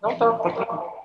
Não, tá tranquilo.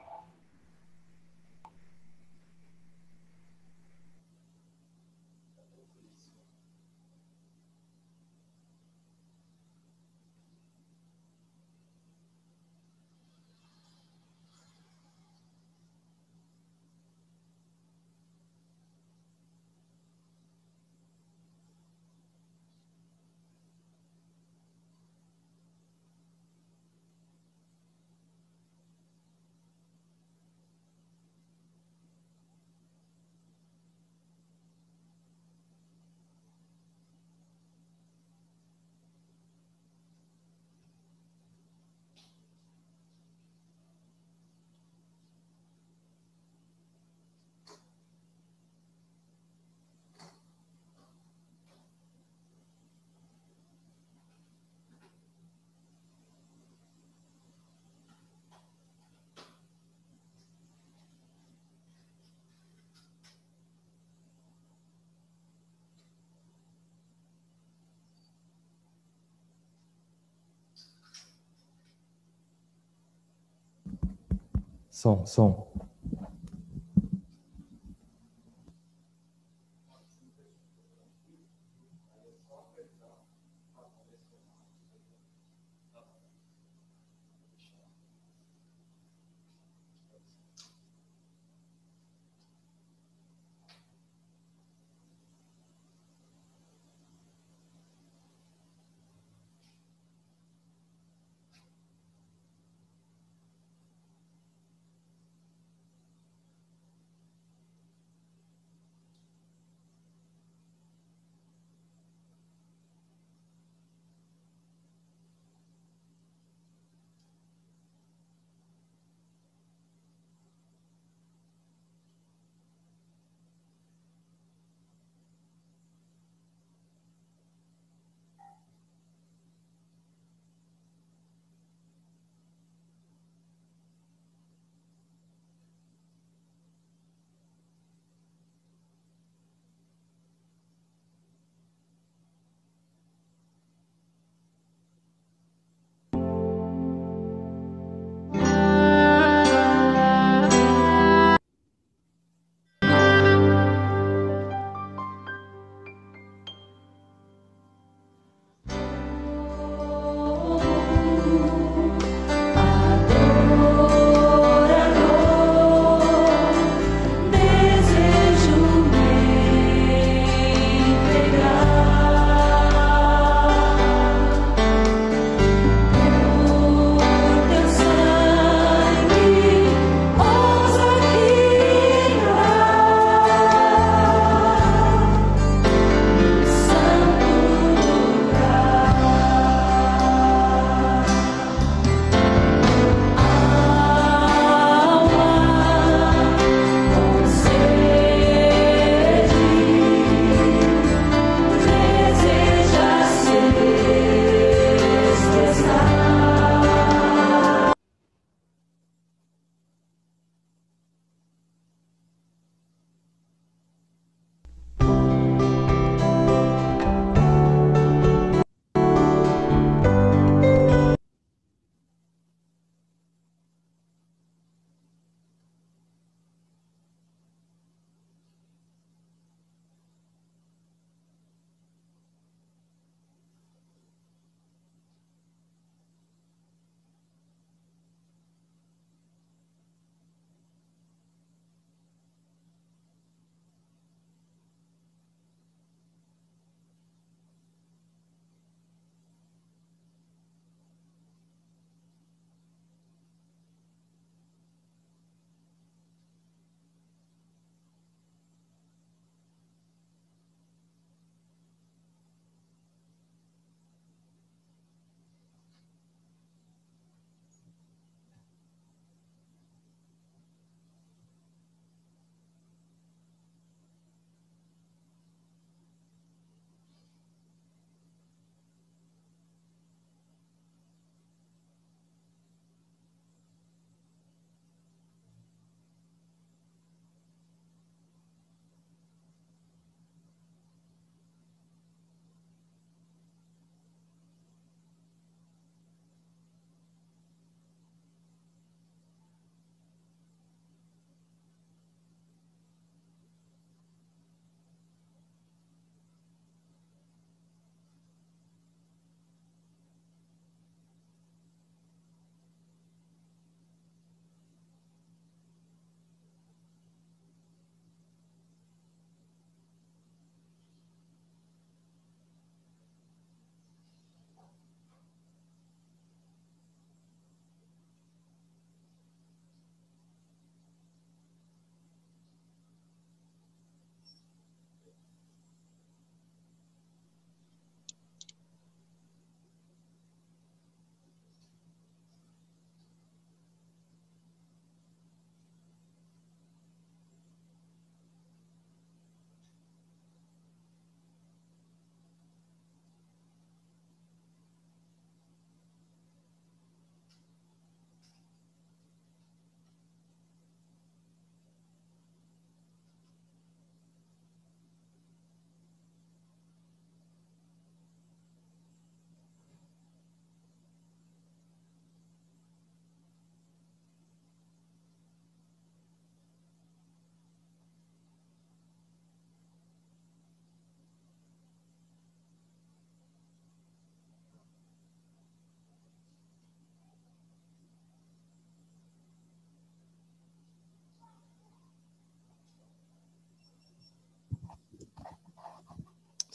Som.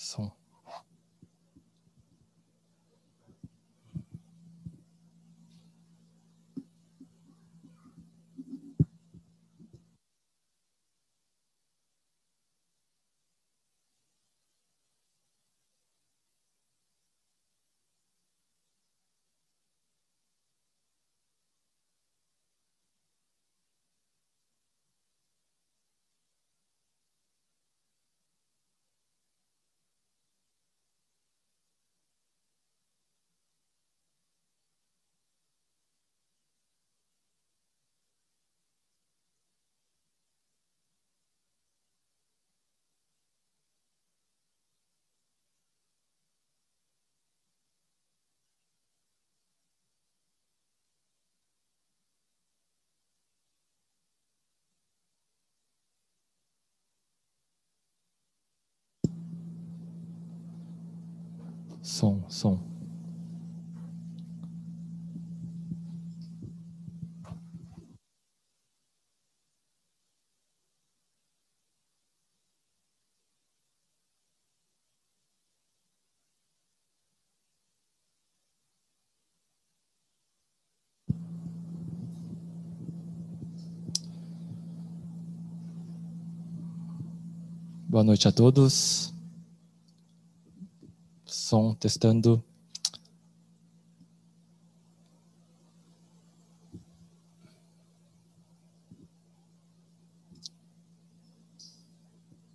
Som. Som, som. Boa noite a todos. Som, testando.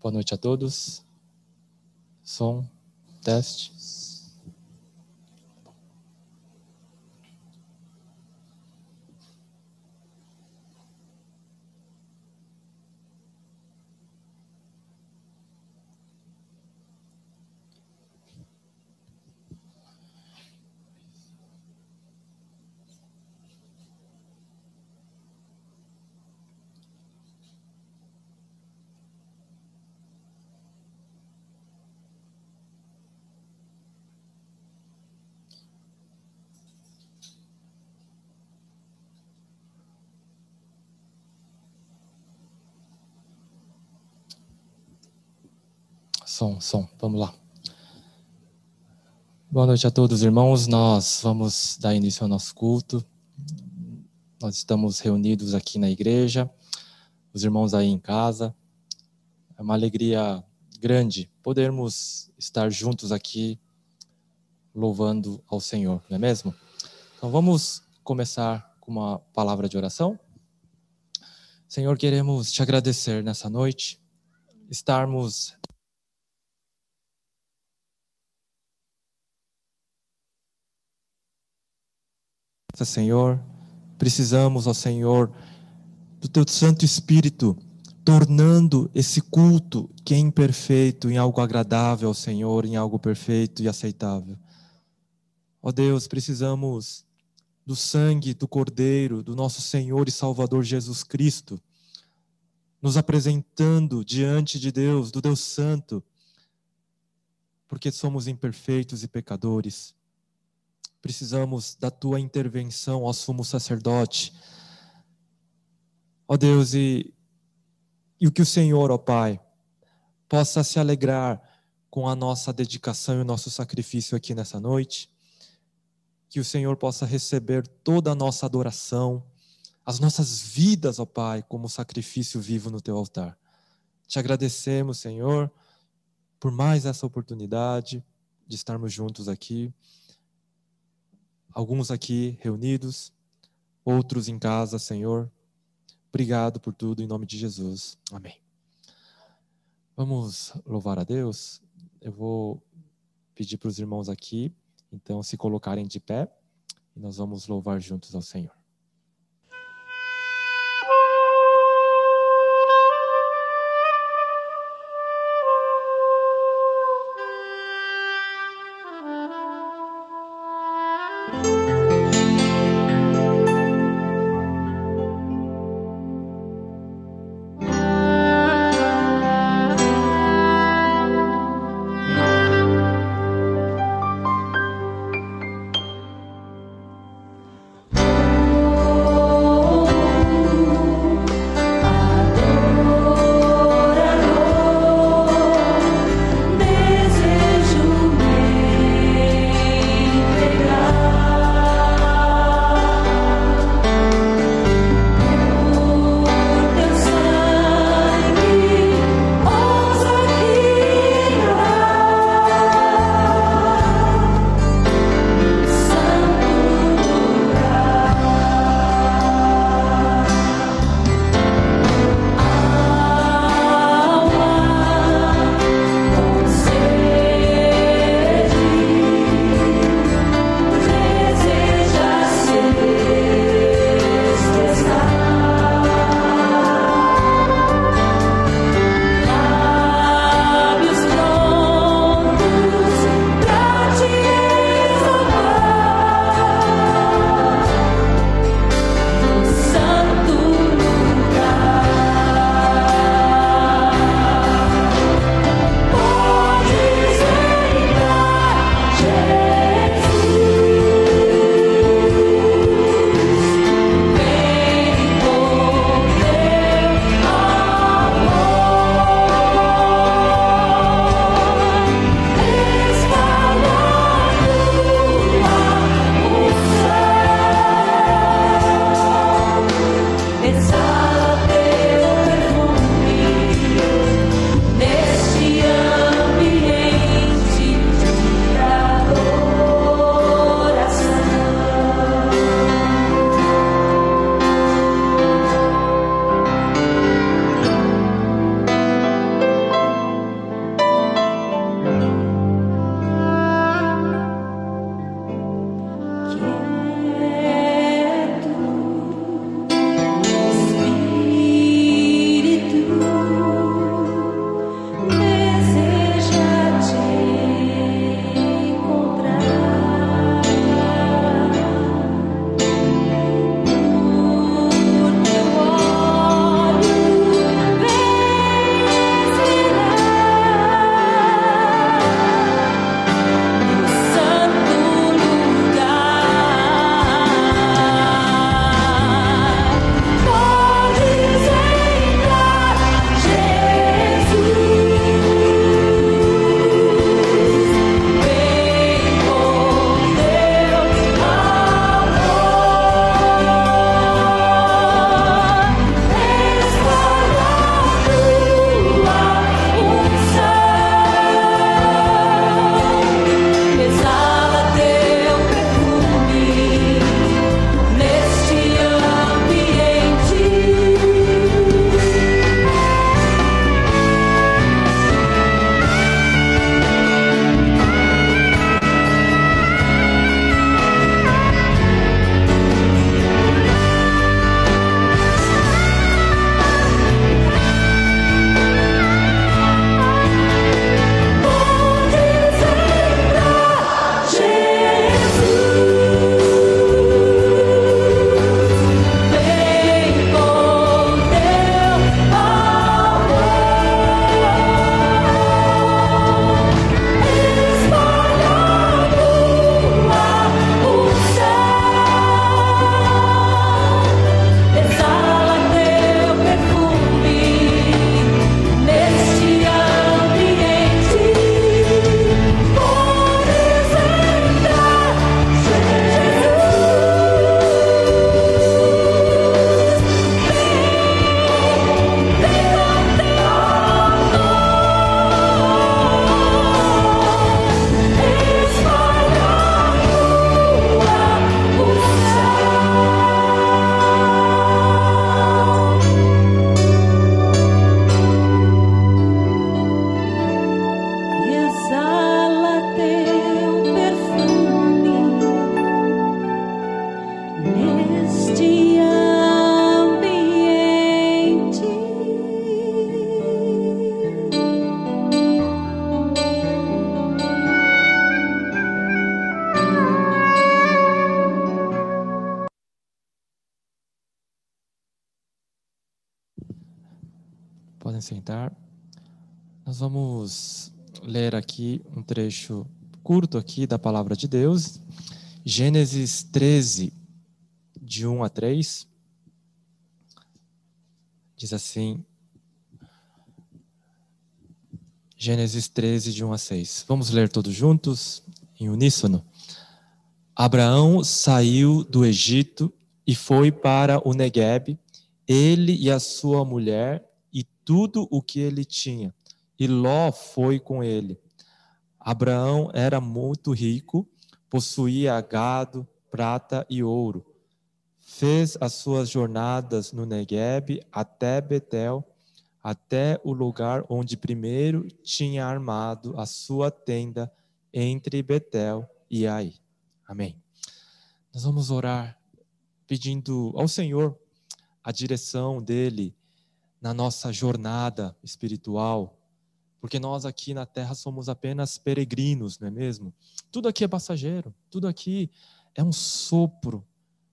Boa noite a todos. Som, teste. Som, som. Vamos lá. Boa noite a todos, irmãos. Nós vamos dar início ao nosso culto. Nós estamos reunidos aqui na igreja, os irmãos aí em casa. É uma alegria grande podermos estar juntos aqui, louvando ao Senhor, não é mesmo? Então vamos começar com uma palavra de oração. Senhor, queremos te agradecer nessa noite, estarmos Senhor, precisamos, ó Senhor, do Teu Santo Espírito, tornando esse culto que é imperfeito em algo agradável ao Senhor, em algo perfeito e aceitável. Ó Deus, precisamos do sangue do Cordeiro, do nosso Senhor e Salvador Jesus Cristo, nos apresentando diante de Deus, do Deus Santo, porque somos imperfeitos e pecadores. Precisamos da Tua intervenção, ó Sumo Sacerdote. Ó Deus, e o que o Senhor, ó Pai, possa se alegrar com a nossa dedicação e o nosso sacrifício aqui nessa noite. Que o Senhor possa receber toda a nossa adoração, as nossas vidas, ó Pai, como sacrifício vivo no Teu altar. Te agradecemos, Senhor, por mais essa oportunidade de estarmos juntos aqui. Alguns aqui reunidos, outros em casa, Senhor. Obrigado por tudo, em nome de Jesus. Amém. Vamos louvar a Deus. Eu vou pedir para os irmãos aqui, então, se colocarem de pé, e nós vamos louvar juntos ao Senhor. Podem sentar. Nós vamos ler aqui um trecho curto aqui da Palavra de Deus, Gênesis 13, de 1 a 3. Diz assim, Gênesis 13, de 1 a 6. Vamos ler todos juntos, em uníssono. Abraão saiu do Egito e foi para o Neguebe, ele e a sua mulher e tudo o que ele tinha. E Ló foi com ele. Abraão era muito rico, possuía gado, prata e ouro. Fez as suas jornadas no Neguebe até Betel, até o lugar onde primeiro tinha armado a sua tenda entre Betel e Ai. Amém. Nós vamos orar pedindo ao Senhor a direção dele na nossa jornada espiritual, porque nós aqui na terra somos apenas peregrinos, não é mesmo? Tudo aqui é passageiro, tudo aqui é um sopro.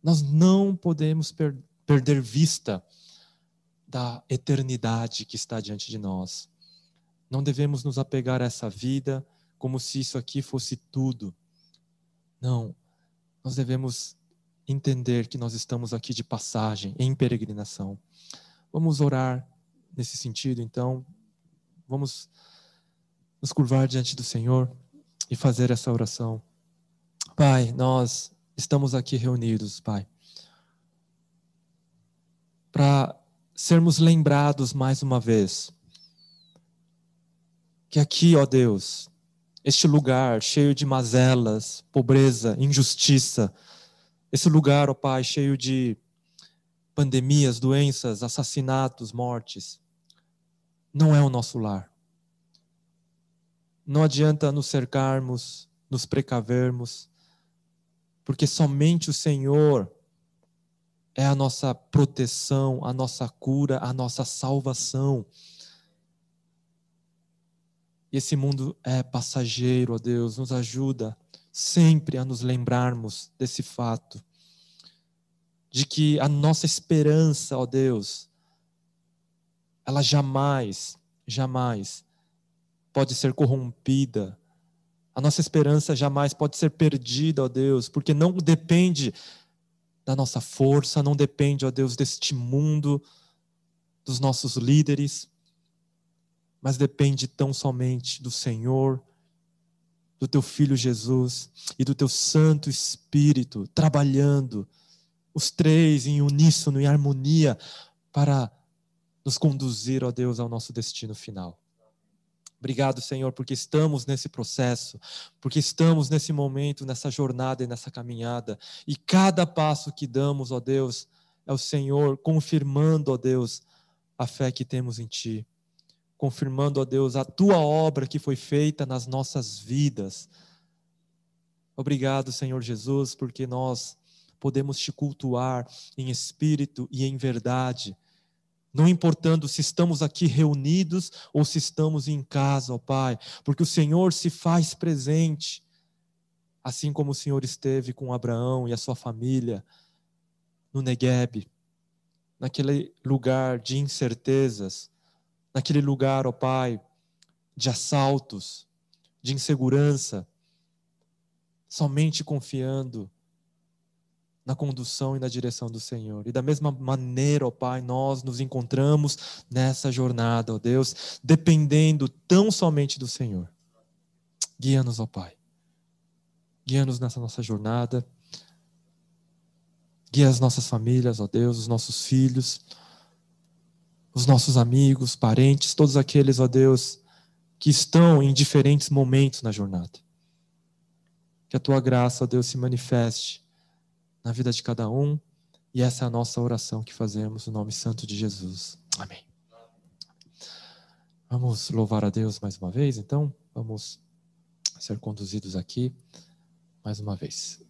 Nós não podemos perder vista da eternidade que está diante de nós. Não devemos nos apegar a essa vida como se isso aqui fosse tudo. Não, nós devemos entender que nós estamos aqui de passagem, em peregrinação. Vamos orar nesse sentido, então. Vamos nos curvar diante do Senhor e fazer essa oração. Pai, nós estamos aqui reunidos, Pai, para sermos lembrados mais uma vez que aqui, ó Deus, este lugar cheio de mazelas, pobreza, injustiça, esse lugar, ó Pai, cheio de pandemias, doenças, assassinatos, mortes, não é o nosso lar. Não adianta nos cercarmos, nos precavermos, porque somente o Senhor é a nossa proteção, a nossa cura, a nossa salvação. E esse mundo é passageiro, ó Deus, nos ajuda sempre a nos lembrarmos desse fato, de que a nossa esperança, ó Deus, ela jamais pode ser corrompida. A nossa esperança jamais pode ser perdida, ó Deus, porque não depende da nossa força, não depende, ó Deus, deste mundo, dos nossos líderes, mas depende tão somente do Senhor, do Teu Filho Jesus e do Teu Santo Espírito, trabalhando, os três em uníssono, em harmonia, para nos conduzir, ó Deus, ao nosso destino final. Obrigado, Senhor, porque estamos nesse processo, porque estamos nesse momento, nessa jornada e nessa caminhada. E cada passo que damos, ó Deus, é o Senhor confirmando, ó Deus, a fé que temos em Ti. Confirmando, ó Deus, a Tua obra que foi feita nas nossas vidas. Obrigado, Senhor Jesus, porque nós podemos Te cultuar em espírito e em verdade. Não importando se estamos aqui reunidos ou se estamos em casa, ó Pai, porque o Senhor se faz presente, assim como o Senhor esteve com Abraão e a sua família no Neguebe, naquele lugar de incertezas, naquele lugar, ó Pai, de assaltos, de insegurança, somente confiando na condução e na direção do Senhor. E da mesma maneira, ó Pai, nós nos encontramos nessa jornada, ó Deus, dependendo tão somente do Senhor. Guia-nos, ó Pai. Guia-nos nessa nossa jornada. Guia as nossas famílias, ó Deus, os nossos filhos, os nossos amigos, parentes, todos aqueles, ó Deus, que estão em diferentes momentos na jornada. Que a Tua graça, ó Deus, se manifeste na vida de cada um, e essa é a nossa oração que fazemos no nome santo de Jesus. Amém. Vamos louvar a Deus mais uma vez, então? Vamos ser conduzidos aqui mais uma vez.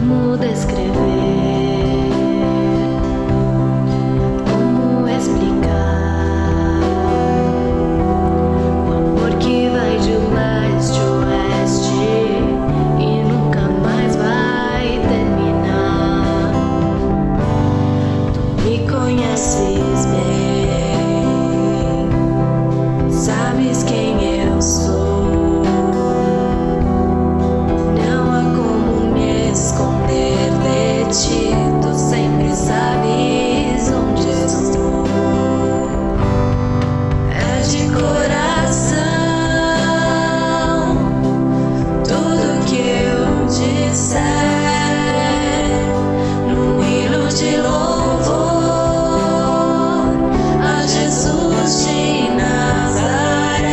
Como descrever? Como explicar o amor que vai de leste a oeste e nunca mais vai terminar? Tu me conheces bem, sabes quem eu sou. Não há como me esconder de ti, tu sempre sabes onde estou. É de coração tudo que eu disser, num hino de louvor a Jesus de Nazaré.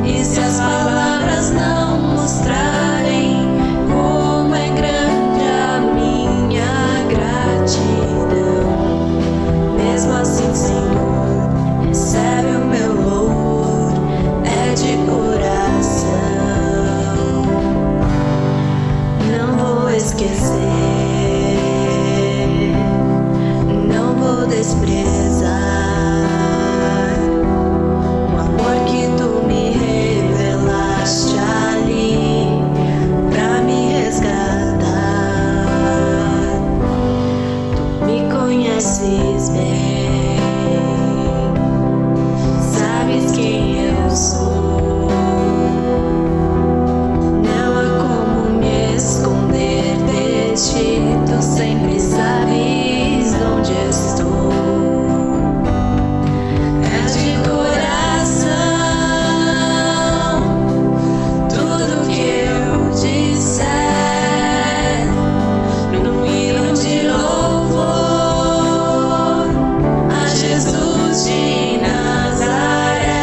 E se as palavras não mostrarem como é grande a minha gratidão, mesmo assim, Senhor, recebe o meu louvor, é de coração. Não vou esquecer, não vou desprezar o amor que tu me revelaste ali pra me resgatar. Tu me conheces bem, sabes quem eu sou. Não há como me esconder de ti, tu sempre sabes onde estou. É de coração tudo que eu disser, num hino de louvor a Jesus de Nazaré.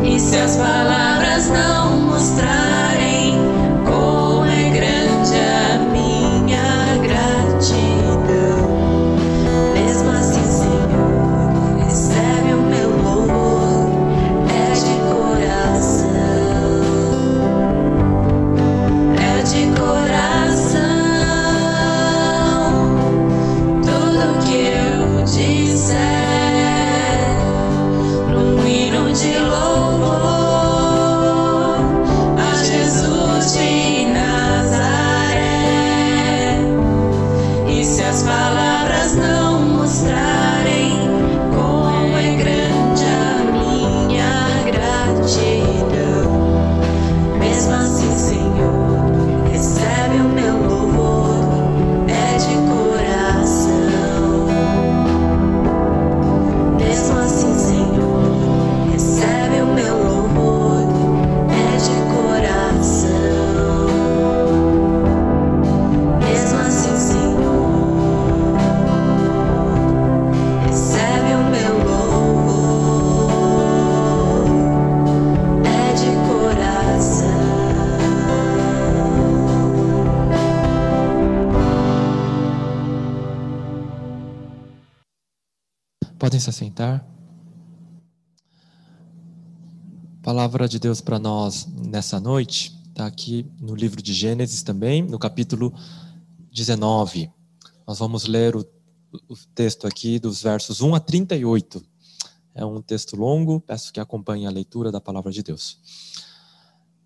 E se as palavras não mostrarem como é grande a minha gratidão, mesmo assim, Senhor, recebe o meu louvor, é de coração. É de coração tudo que eu disser, num hino de louvor a Jesus de Nazaré. E se as palavras não mostrarem como é grande a minha gratidão, mesmo assim, Senhor, recebe o meu louvor, é de coração. Mesmo assim, Senhor, recebe o meu louvor, é de coração. Mesmo assim, Senhor, recebe o meu louvor, é de coração. Podem se assentar. Palavra de Deus para nós nessa noite está aqui no livro de Gênesis também, no capítulo 19. Nós vamos ler o texto aqui dos versos 1 a 38. É um texto longo, peço que acompanhe a leitura da palavra de Deus.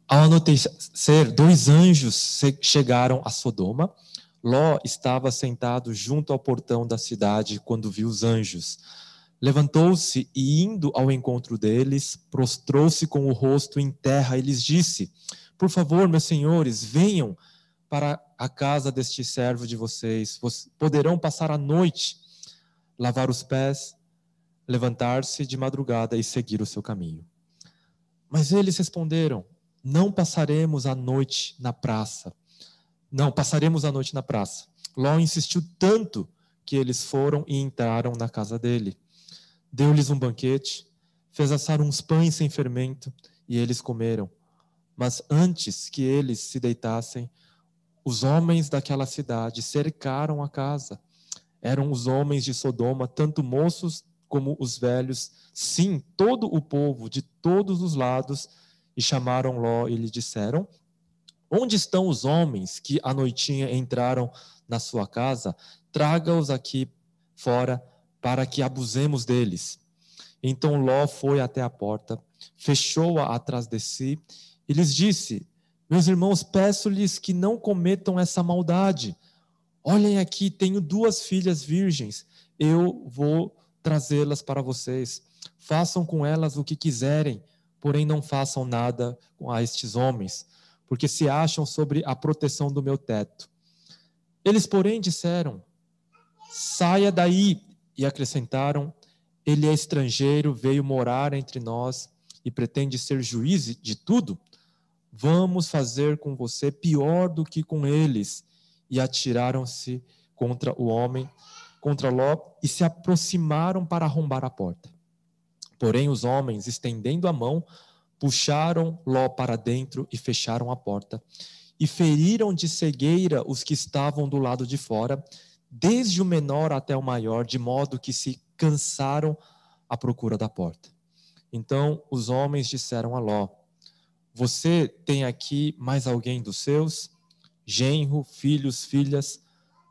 Ao anoitecer, 2 anjos chegaram a Sodoma. Ló estava sentado junto ao portão da cidade quando viu os anjos. Levantou-se e, indo ao encontro deles, prostrou-se com o rosto em terra e lhes disse: por favor, meus senhores, venham para a casa deste servo de vocês. Poderão passar a noite, lavar os pés, levantar-se de madrugada e seguir o seu caminho. Mas eles responderam: não passaremos a noite na praça. Não, passaremos a noite na praça. Ló insistiu tanto que eles foram e entraram na casa dele. Deu-lhes um banquete, fez assar uns pães sem fermento, e eles comeram. Mas antes que eles se deitassem, os homens daquela cidade cercaram a casa. Eram os homens de Sodoma, tanto moços como os velhos, sim, todo o povo de todos os lados, e chamaram Ló e lhe disseram: Onde estão os homens que à noitinha entraram na sua casa? Traga-os aqui fora para que abusemos deles. Então Ló foi até a porta, fechou-a atrás de si e lhes disse: meus irmãos, peço-lhes que não cometam essa maldade. Olhem aqui, tenho 2 filhas virgens, eu vou trazê-las para vocês. Façam com elas o que quiserem, porém não façam nada a estes homens, porque se acham sobre a proteção do meu teto. Eles, porém, disseram: saia daí, e acrescentaram: ele é estrangeiro, veio morar entre nós e pretende ser juiz de tudo? Vamos fazer com você pior do que com eles. E atiraram-se contra o homem, contra Ló, e se aproximaram para arrombar a porta. Porém os homens, estendendo a mão, puxaram Ló para dentro e fecharam a porta. E feriram de cegueira os que estavam do lado de fora, desde o menor até o maior, de modo que se cansaram à procura da porta. Então os homens disseram a Ló: você tem aqui mais alguém dos seus? Genro, filhos, filhas,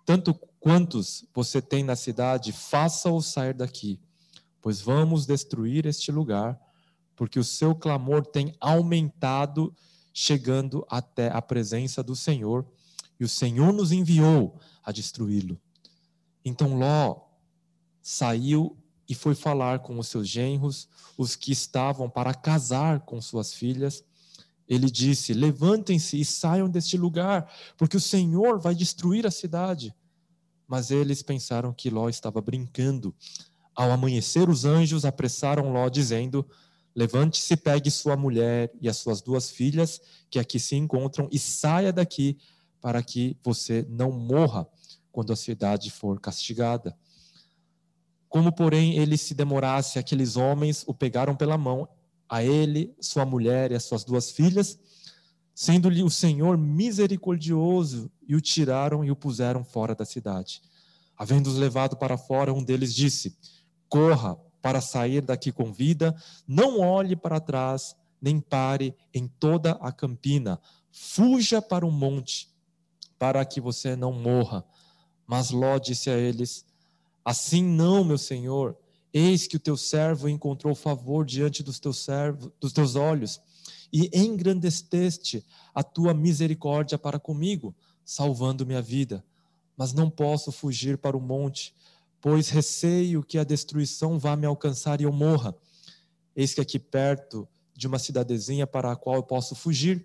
tanto quantos você tem na cidade, faça-os sair daqui, pois vamos destruir este lugar, porque o seu clamor tem aumentado, chegando até a presença do Senhor, e o Senhor nos enviou a destruí-lo. Então Ló saiu e foi falar com os seus genros, os que estavam para casar com suas filhas. Ele disse: levantem-se e saiam deste lugar, porque o Senhor vai destruir a cidade. Mas eles pensaram que Ló estava brincando. Ao amanhecer, os anjos apressaram Ló, dizendo: levante-se, pegue sua mulher e as suas 2 filhas, que aqui se encontram, e saia daqui, para que você não morra quando a cidade for castigada. Como, porém, ele se demorasse, aqueles homens o pegaram pela mão, a ele, sua mulher e as suas 2 filhas, sendo-lhe o Senhor misericordioso, e o tiraram e o puseram fora da cidade. Havendo-os levado para fora, um deles disse: corra para sair daqui com vida, não olhe para trás, nem pare em toda a campina, fuja para o monte, para que você não morra. Mas Ló disse a eles: assim não, meu senhor, eis que o teu servo encontrou favor diante dos teus olhos, e engrandeceste a tua misericórdia para comigo, salvando minha vida. Mas não posso fugir para o monte, pois receio que a destruição vá me alcançar e eu morra. Eis que aqui perto de uma cidadezinha para a qual eu posso fugir,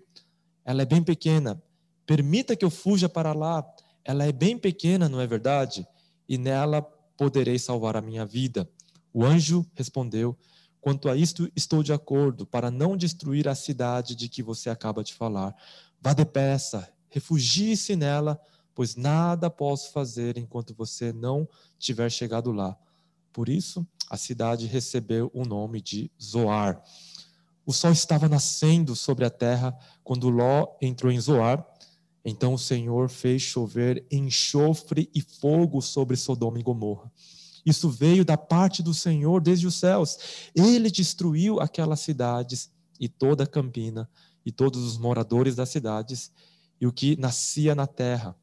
ela é bem pequena. Permita que eu fuja para lá. Ela é bem pequena, não é verdade? E nela poderei salvar a minha vida. O anjo respondeu: quanto a isto, estou de acordo, para não destruir a cidade de que você acaba de falar. Vá depressa, refugie-se nela, pois nada posso fazer enquanto você não tiver chegado lá. Por isso, a cidade recebeu o nome de Zoar. O sol estava nascendo sobre a terra quando Ló entrou em Zoar. Então o Senhor fez chover enxofre e fogo sobre Sodoma e Gomorra. Isso veio da parte do Senhor desde os céus. Ele destruiu aquelas cidades e toda a campina e todos os moradores das cidades e o que nascia na terra.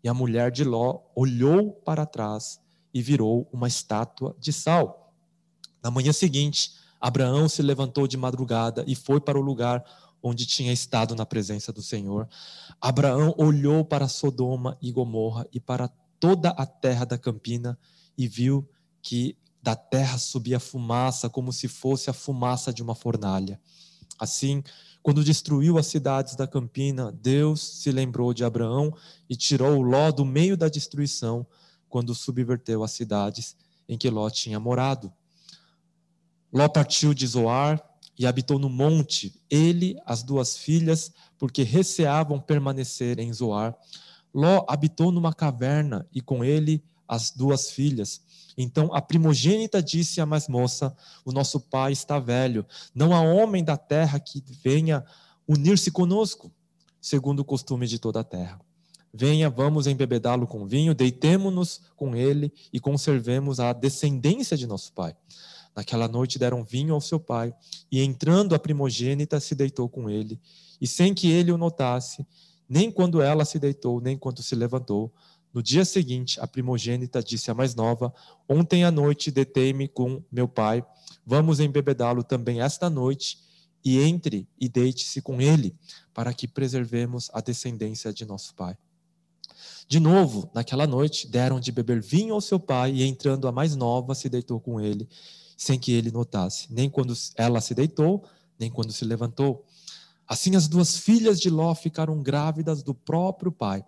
E a mulher de Ló olhou para trás e virou uma estátua de sal. Na manhã seguinte, Abraão se levantou de madrugada e foi para o lugar onde tinha estado na presença do Senhor. Abraão olhou para Sodoma e Gomorra e para toda a terra da campina e viu que da terra subia fumaça, como se fosse a fumaça de uma fornalha. Assim, quando destruiu as cidades da campina, Deus se lembrou de Abraão e tirou Ló do meio da destruição, quando subverteu as cidades em que Ló tinha morado. Ló partiu de Zoar e habitou no monte, ele, as 2 filhas, porque receavam permanecer em Zoar. Ló habitou numa caverna e com ele as 2 filhas. Então a primogênita disse à mais moça: o nosso pai está velho, não há homem da terra que venha unir-se conosco, segundo o costume de toda a terra. Venha, vamos embebedá-lo com vinho, deitemo-nos com ele e conservemos a descendência de nosso pai. Naquela noite deram vinho ao seu pai, e entrando a primogênita se deitou com ele, e sem que ele o notasse, nem quando ela se deitou, nem quando se levantou. No dia seguinte, a primogênita disse à mais nova: ontem à noite detei-me com meu pai, vamos embebedá-lo também esta noite, e entre e deite-se com ele, para que preservemos a descendência de nosso pai. De novo, naquela noite, deram de beber vinho ao seu pai, e entrando a mais nova, se deitou com ele, sem que ele notasse, nem quando ela se deitou, nem quando se levantou. Assim as duas filhas de Ló ficaram grávidas do próprio pai.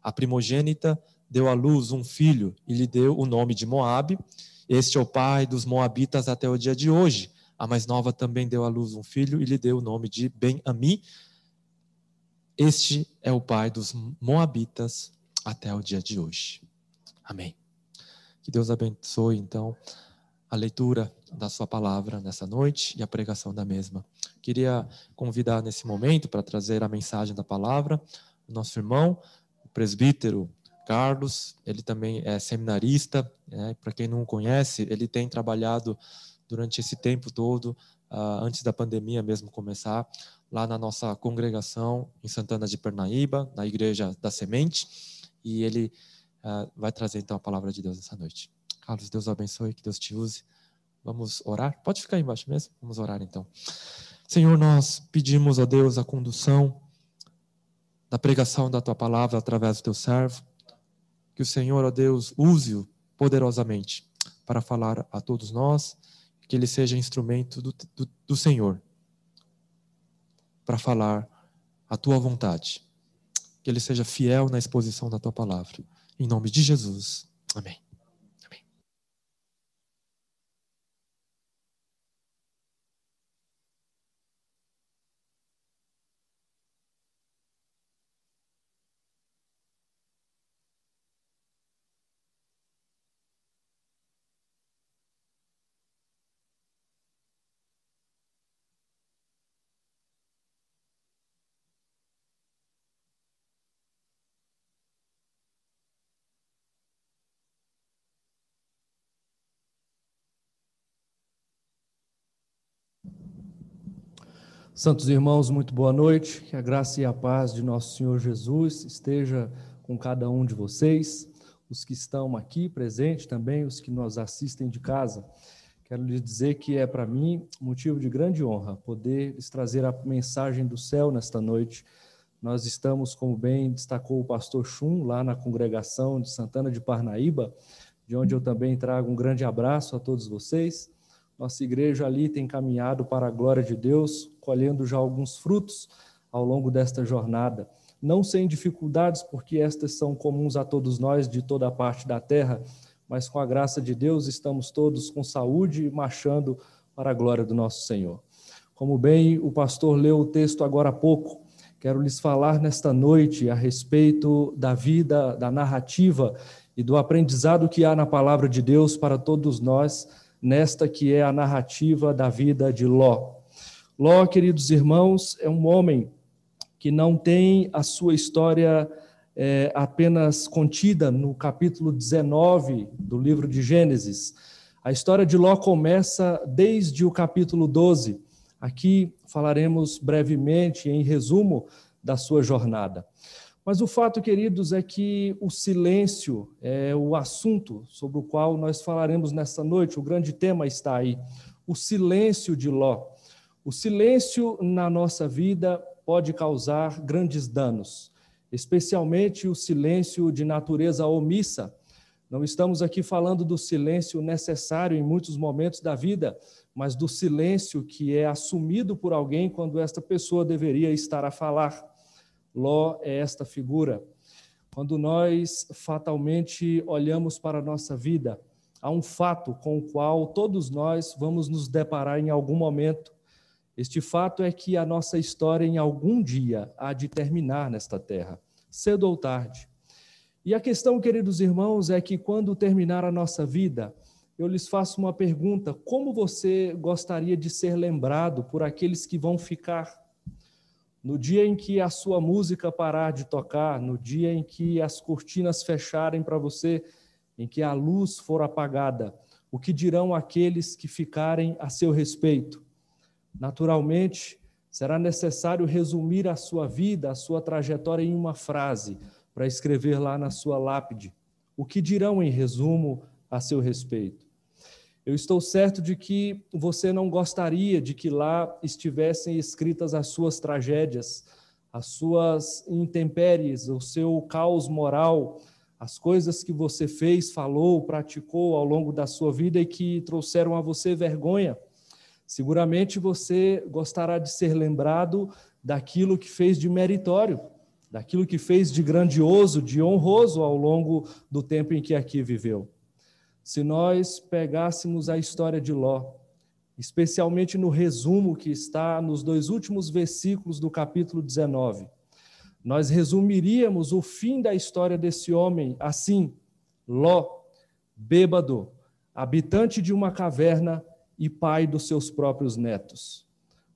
A primogênita deu à luz um filho e lhe deu o nome de Moabe. Este é o pai dos moabitas até o dia de hoje. A mais nova também deu à luz um filho e lhe deu o nome de Ben-Ami. Este é o pai dos moabitas até o dia de hoje. Amém. Que Deus abençoe, então, a leitura da sua palavra nessa noite e a pregação da mesma. Queria convidar nesse momento para trazer a mensagem da palavra o nosso irmão, o presbítero Carlos. Ele também é seminarista, para quem não o conhece, ele tem trabalhado durante esse tempo todo, antes da pandemia mesmo começar, lá na nossa congregação em Santana de Parnaíba, na Igreja da Semente, e ele vai trazer então a palavra de Deus essa noite. Carlos, Deus o abençoe, que Deus te use. Vamos orar? Pode ficar aí embaixo mesmo? Vamos orar então. Senhor, nós pedimos a Deus a condução da pregação da Tua palavra através do Teu servo. Que o Senhor, ó Deus, use-o poderosamente para falar a todos nós, que Ele seja instrumento do Senhor para falar a Tua vontade. Que Ele seja fiel na exposição da Tua palavra. Em nome de Jesus. Amém. Santos irmãos, muito boa noite. Que a graça e a paz de nosso Senhor Jesus esteja com cada um de vocês, os que estão aqui presentes também, os que nos assistem de casa. Quero lhes dizer que é para mim motivo de grande honra poder lhes trazer a mensagem do céu nesta noite. Nós estamos, como bem destacou o pastor Chum, lá na congregação de Santana de Parnaíba, de onde eu também trago um grande abraço a todos vocês. Nossa igreja ali tem caminhado para a glória de Deus, colhendo já alguns frutos ao longo desta jornada. Não sem dificuldades, porque estas são comuns a todos nós de toda a parte da terra, mas com a graça de Deus estamos todos com saúde e marchando para a glória do nosso Senhor. Como bem o pastor leu o texto agora há pouco, quero lhes falar nesta noite a respeito da vida, da narrativa e do aprendizado que há na palavra de Deus para todos nós, nesta que é a narrativa da vida de Ló. Ló, queridos irmãos, é um homem que não tem a sua história apenas contida no capítulo 19 do livro de Gênesis. A história de Ló começa desde o capítulo 12. Aqui falaremos brevemente, em resumo, da sua jornada. Mas o fato, queridos, é que o silêncio é o assunto sobre o qual nós falaremos nesta noite. O grande tema está aí, o silêncio de Ló. O silêncio na nossa vida pode causar grandes danos, especialmente o silêncio de natureza omissa. Não estamos aqui falando do silêncio necessário em muitos momentos da vida, mas do silêncio que é assumido por alguém quando esta pessoa deveria estar a falar. Ló é esta figura. Quando nós fatalmente olhamos para a nossa vida, há um fato com o qual todos nós vamos nos deparar em algum momento. Este fato é que a nossa história em algum dia há de terminar nesta terra, cedo ou tarde. E a questão, queridos irmãos, é que quando terminar a nossa vida, eu lhes faço uma pergunta: como você gostaria de ser lembrado por aqueles que vão ficar? No dia em que a sua música parar de tocar, no dia em que as cortinas fecharem para você, em que a luz for apagada, o que dirão aqueles que ficarem a seu respeito? Naturalmente, será necessário resumir a sua vida, a sua trajetória em uma frase, para escrever lá na sua lápide. O que dirão em resumo a seu respeito? Eu estou certo de que você não gostaria de que lá estivessem escritas as suas tragédias, as suas intempéries, o seu caos moral, as coisas que você fez, falou, praticou ao longo da sua vida e que trouxeram a você vergonha. Seguramente você gostará de ser lembrado daquilo que fez de meritório, daquilo que fez de grandioso, de honroso ao longo do tempo em que aqui viveu. Se nós pegássemos a história de Ló, especialmente no resumo que está nos 2 últimos versículos do capítulo 19, nós resumiríamos o fim da história desse homem assim: Ló, bêbado, habitante de uma caverna e pai dos seus próprios netos.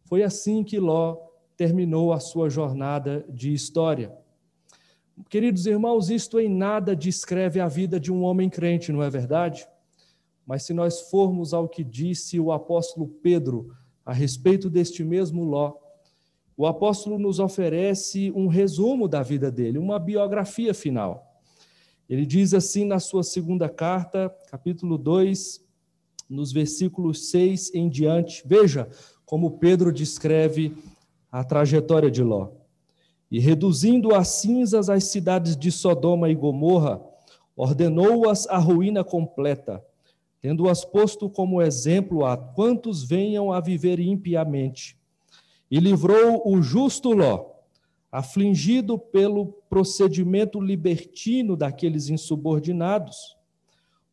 Foi assim que Ló terminou a sua jornada de história. Queridos irmãos, isto em nada descreve a vida de um homem crente, não é verdade? Mas se nós formos ao que disse o apóstolo Pedro a respeito deste mesmo Ló, o apóstolo nos oferece um resumo da vida dele, uma biografia final. Ele diz assim na sua 2ª carta, capítulo 2, nos versículos 6 em diante. Veja como Pedro descreve a trajetória de Ló. E reduzindo a cinzas as cidades de Sodoma e Gomorra, ordenou-as à ruína completa, tendo-as posto como exemplo a quantos venham a viver impiamente. E livrou o justo Ló, afligido pelo procedimento libertino daqueles insubordinados,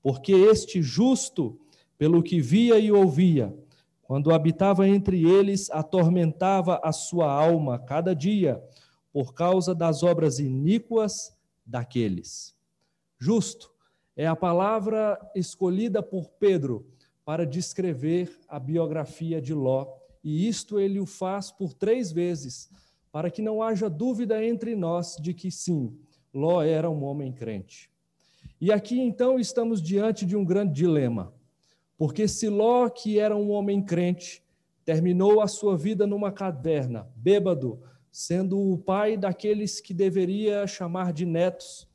porque este justo, pelo que via e ouvia, quando habitava entre eles, atormentava a sua alma cada dia, por causa das obras iníquas daqueles. Justo é a palavra escolhida por Pedro para descrever a biografia de Ló, e isto ele o faz por 3 vezes, para que não haja dúvida entre nós de que sim, Ló era um homem crente. E aqui então estamos diante de um grande dilema, porque se Ló, que era um homem crente, terminou a sua vida numa caverna, bêbado, sendo o pai daqueles que deveria chamar de netos,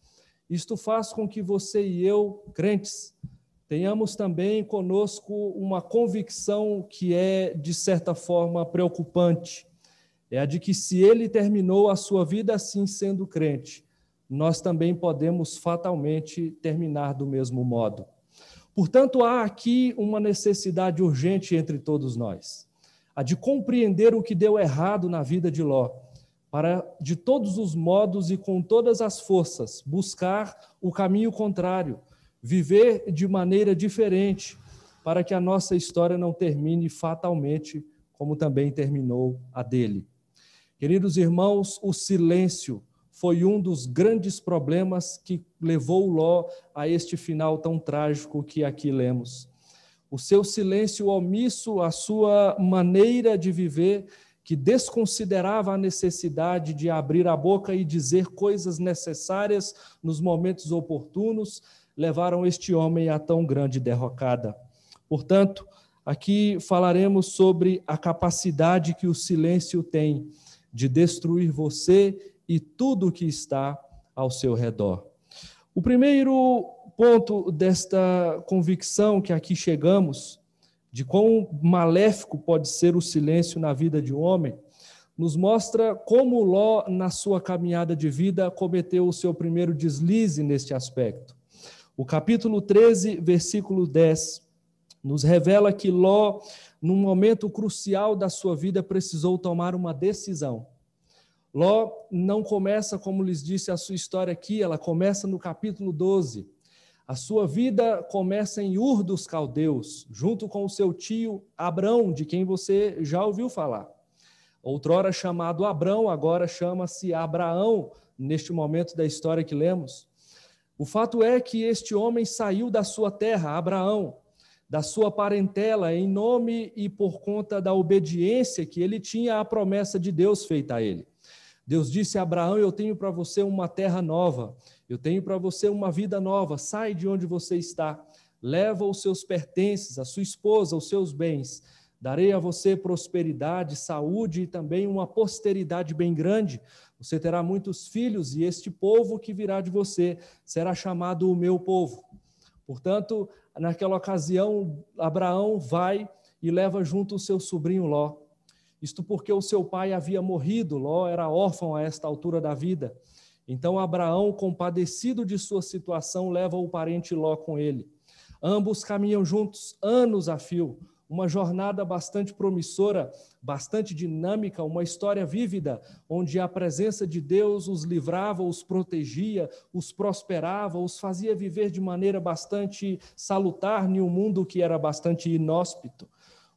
isto faz com que você e eu, crentes, tenhamos também conosco uma convicção que é, de certa forma, preocupante. É a de que se ele terminou a sua vida assim sendo crente, nós também podemos fatalmente terminar do mesmo modo. Portanto, há aqui uma necessidade urgente entre todos nós, a de compreender o que deu errado na vida de Ló, para, de todos os modos e com todas as forças, buscar o caminho contrário, viver de maneira diferente, para que a nossa história não termine fatalmente, como também terminou a dele. Queridos irmãos, o silêncio foi um dos grandes problemas que levou Ló a este final tão trágico que aqui lemos. O seu silêncio omisso, a sua maneira de viver, que desconsiderava a necessidade de abrir a boca e dizer coisas necessárias nos momentos oportunos, levaram este homem a tão grande derrocada. Portanto, aqui falaremos sobre a capacidade que o silêncio tem de destruir você e tudo o que está ao seu redor. O primeiro ponto desta convicção que aqui chegamos, de quão maléfico pode ser o silêncio na vida de um homem, nos mostra como Ló, na sua caminhada de vida, cometeu o seu primeiro deslize neste aspecto. O capítulo 13, versículo 10, nos revela que Ló, num momento crucial da sua vida, precisou tomar uma decisão. Ló não começa, como lhes disse, a sua história aqui, ela começa no capítulo 12. A sua vida começa em Ur dos Caldeus, junto com o seu tio Abrão, de quem você já ouviu falar. Outrora chamado Abrão, agora chama-se Abraão, neste momento da história que lemos. O fato é que este homem saiu da sua terra, Abraão, da sua parentela, em nome e por conta da obediência que ele tinha à promessa de Deus feita a ele. Deus disse a Abraão: eu tenho para você uma terra nova, eu tenho para você uma vida nova, sai de onde você está, leva os seus pertences, a sua esposa, os seus bens, Darei a você prosperidade, saúde e também uma posteridade bem grande. Você terá muitos filhos e este povo que virá de você será chamado o meu povo. Portanto, naquela ocasião, Abraão vai e leva junto o seu sobrinho Ló. Isto porque o seu pai havia morrido, Ló era órfão a esta altura da vida. Então Abraão, compadecido de sua situação, leva o parente Ló com ele. Ambos caminham juntos, anos a fio, uma jornada bastante promissora, bastante dinâmica, uma história vívida, onde a presença de Deus os livrava, os protegia, os prosperava, os fazia viver de maneira bastante salutar em um mundo que era bastante inóspito.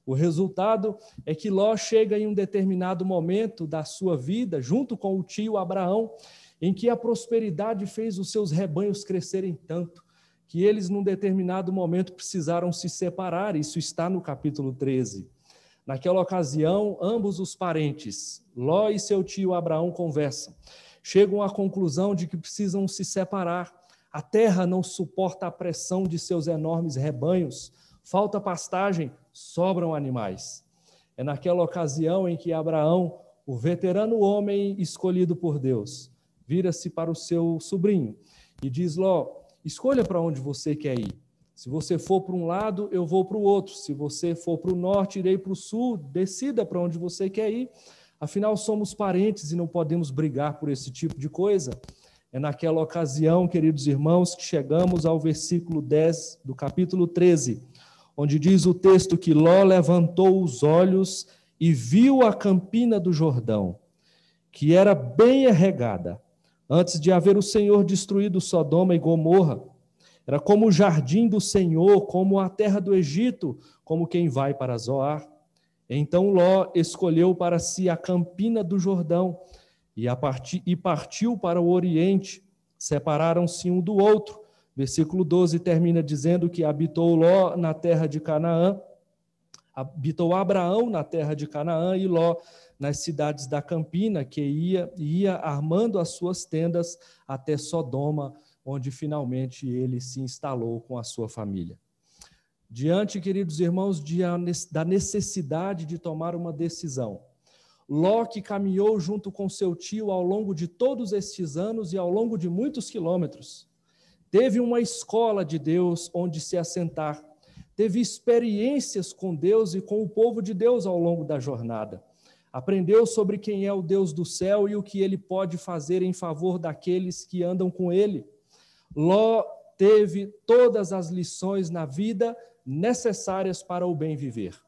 O resultado é que Ló chega em um determinado momento da sua vida, junto com o tio Abraão, em que a prosperidade fez os seus rebanhos crescerem tanto, que eles, num determinado momento, precisaram se separar. Isso está no capítulo 13. Naquela ocasião, ambos os parentes, Ló e seu tio Abraão, conversam. Chegam à conclusão de que precisam se separar. A terra não suporta a pressão de seus enormes rebanhos. Falta pastagem, sobram animais. É naquela ocasião em que Abraão, o veterano homem escolhido por Deus, vira-se para o seu sobrinho e diz: Ló, escolha para onde você quer ir. Se você for para um lado, eu vou para o outro. Se você for para o norte, irei para o sul. Decida para onde você quer ir. Afinal, somos parentes e não podemos brigar por esse tipo de coisa. É naquela ocasião, queridos irmãos, que chegamos ao versículo 10 do capítulo 13, onde diz o texto que Ló levantou os olhos e viu a campina do Jordão, que era bem regada, antes de haver o Senhor destruído Sodoma e Gomorra. Era como o jardim do Senhor, como a terra do Egito, como quem vai para Zoar. Então Ló escolheu para si a campina do Jordão e partiu para o oriente. Separaram-se um do outro. Versículo 12 termina dizendo que habitou Ló na terra de Canaã, habitou Abraão na terra de Canaã e Ló nas cidades da campina, que ia armando as suas tendas até Sodoma, onde finalmente ele se instalou com a sua família. Diante, queridos irmãos, da necessidade de tomar uma decisão, Ló, que caminhou junto com seu tio ao longo de todos estes anos e ao longo de muitos quilômetros, teve uma escola de Deus onde se assentar, teve experiências com Deus e com o povo de Deus ao longo da jornada. Aprendeu sobre quem é o Deus do céu e o que ele pode fazer em favor daqueles que andam com ele. Ló teve todas as lições na vida necessárias para o bem viver.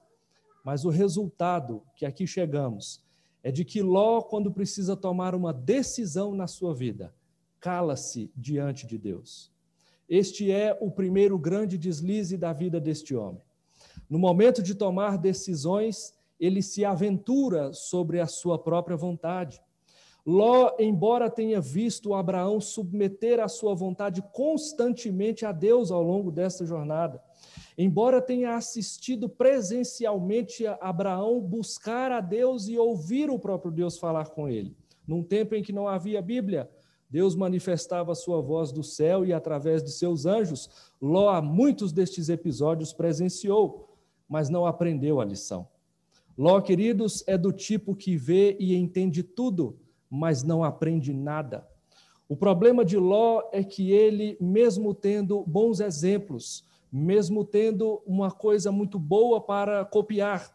Mas o resultado que aqui chegamos é de que Ló, quando precisa tomar uma decisão na sua vida, cala-se diante de Deus. Este é o primeiro grande deslize da vida deste homem. No momento de tomar decisões, ele se aventura sobre a sua própria vontade. Ló, embora tenha visto Abraão submeter a sua vontade constantemente a Deus ao longo dessa jornada, embora tenha assistido presencialmente a Abraão buscar a Deus e ouvir o próprio Deus falar com ele, num tempo em que não havia Bíblia, Deus manifestava a sua voz do céu e através de seus anjos, Ló, a muitos destes episódios, presenciou, mas não aprendeu a lição. Ló, queridos, é do tipo que vê e entende tudo, mas não aprende nada. O problema de Ló é que ele, mesmo tendo bons exemplos, mesmo tendo uma coisa muito boa para copiar,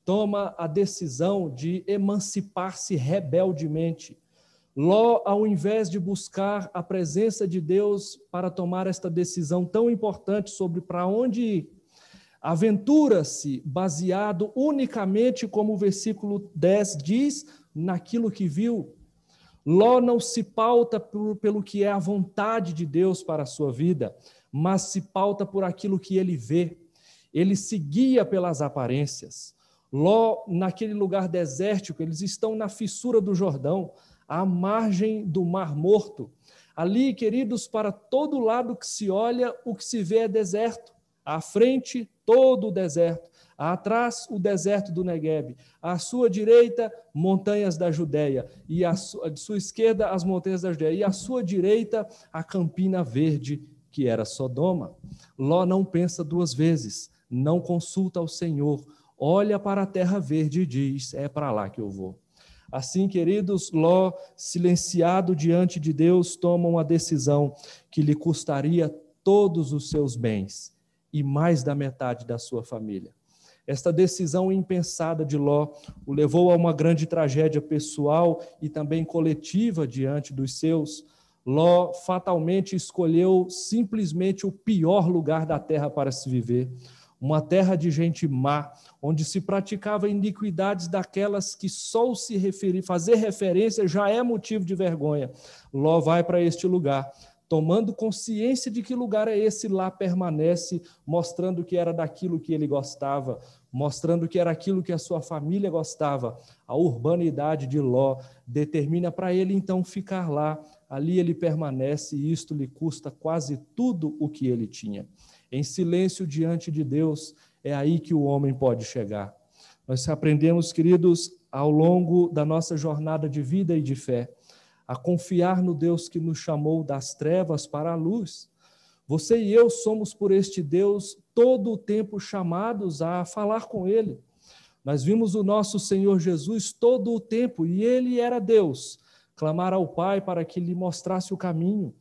toma a decisão de emancipar-se rebeldemente. Ló, ao invés de buscar a presença de Deus para tomar esta decisão tão importante sobre para onde ir, aventura-se baseado unicamente, como o versículo 10 diz, naquilo que viu. Ló não se pauta pelo que é a vontade de Deus para a sua vida, mas se pauta por aquilo que ele vê. Ele se guia pelas aparências. Ló, naquele lugar desértico, eles estão na fissura do Jordão, à margem do Mar Morto. Ali, queridos, para todo lado que se olha, o que se vê é deserto. À frente, todo o deserto. Atrás, o deserto do Negueb. À sua direita, montanhas da Judéia. E à sua esquerda, as montanhas da Judéia. E à sua direita, a campina verde, que era Sodoma. Ló não pensa duas vezes, não consulta ao Senhor, olha para a terra verde e diz: é para lá que eu vou. Assim, queridos, Ló, silenciado diante de Deus, toma uma decisão que lhe custaria todos os seus bens e mais da metade da sua família. Esta decisão impensada de Ló o levou a uma grande tragédia pessoal e também coletiva diante dos seus. Ló fatalmente escolheu simplesmente o pior lugar da terra para se viver, uma terra de gente má, onde se praticava iniquidades daquelas que só fazer referência já é motivo de vergonha. Ló vai para este lugar, tomando consciência de que lugar é esse, lá permanece, mostrando que era daquilo que ele gostava, mostrando que era aquilo que a sua família gostava. A urbanidade de Ló determina para ele então ficar lá. Ali ele permanece e isto lhe custa quase tudo o que ele tinha. Em silêncio diante de Deus, é aí que o homem pode chegar. Nós aprendemos, queridos, ao longo da nossa jornada de vida e de fé, a confiar no Deus que nos chamou das trevas para a luz. Você e eu somos por este Deus todo o tempo chamados a falar com Ele. Nós vimos o nosso Senhor Jesus todo o tempo, e Ele era Deus, clamar ao Pai para que lhe mostrasse o caminho.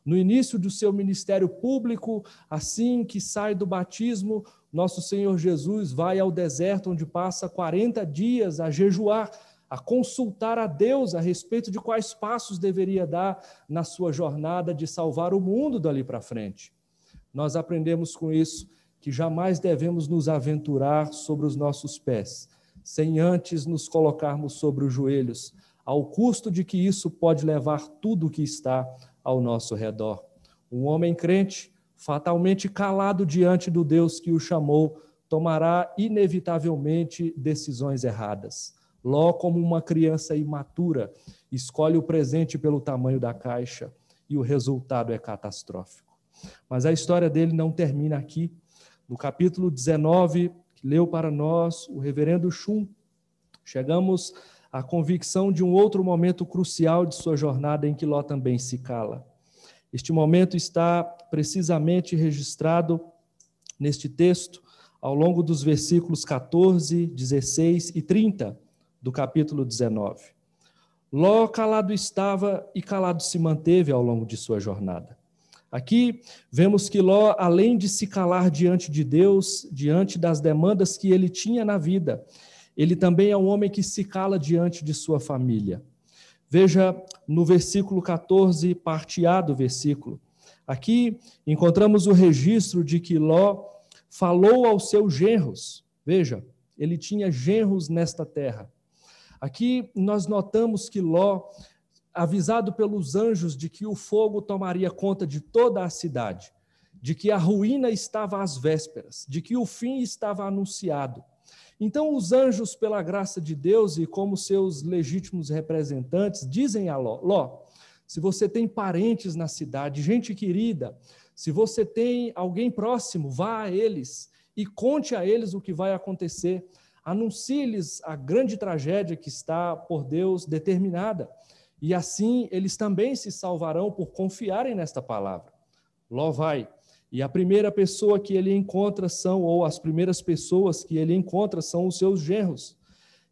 No início do seu ministério público, assim que sai do batismo, nosso Senhor Jesus vai ao deserto, onde passa 40 dias a jejuar, a consultar a Deus a respeito de quais passos deveria dar na sua jornada de salvar o mundo dali para frente. Nós aprendemos com isso que jamais devemos nos aventurar sobre os nossos pés, sem antes nos colocarmos sobre os joelhos, ao custo de que isso pode levar tudo o que está ao nosso redor. Um homem crente, fatalmente calado diante do Deus que o chamou, tomará inevitavelmente decisões erradas. Ló, como uma criança imatura, escolhe o presente pelo tamanho da caixa e o resultado é catastrófico. Mas a história dele não termina aqui. No capítulo 19, que leu para nós o reverendo Chum, chegamos à convicção de um outro momento crucial de sua jornada em que Ló também se cala. Este momento está precisamente registrado neste texto, ao longo dos versículos 14, 16 e 30 do capítulo 19. Ló calado estava e calado se manteve ao longo de sua jornada. Aqui vemos que Ló, além de se calar diante de Deus, diante das demandas que ele tinha na vida, ele também é um homem que se cala diante de sua família. Veja no versículo 14, parte A do versículo. Aqui encontramos o registro de que Ló falou aos seus genros. Veja, ele tinha genros nesta terra. Aqui nós notamos que Ló, avisado pelos anjos de que o fogo tomaria conta de toda a cidade, de que a ruína estava às vésperas, de que o fim estava anunciado. Então os anjos, pela graça de Deus e como seus legítimos representantes, dizem a Ló: Ló, se você tem parentes na cidade, gente querida, se você tem alguém próximo, vá a eles e conte a eles o que vai acontecer. Anuncie-lhes a grande tragédia que está por Deus determinada. E assim eles também se salvarão por confiarem nesta palavra. Ló vai. E a primeira pessoa que ele encontra as primeiras pessoas que ele encontra são os seus genros.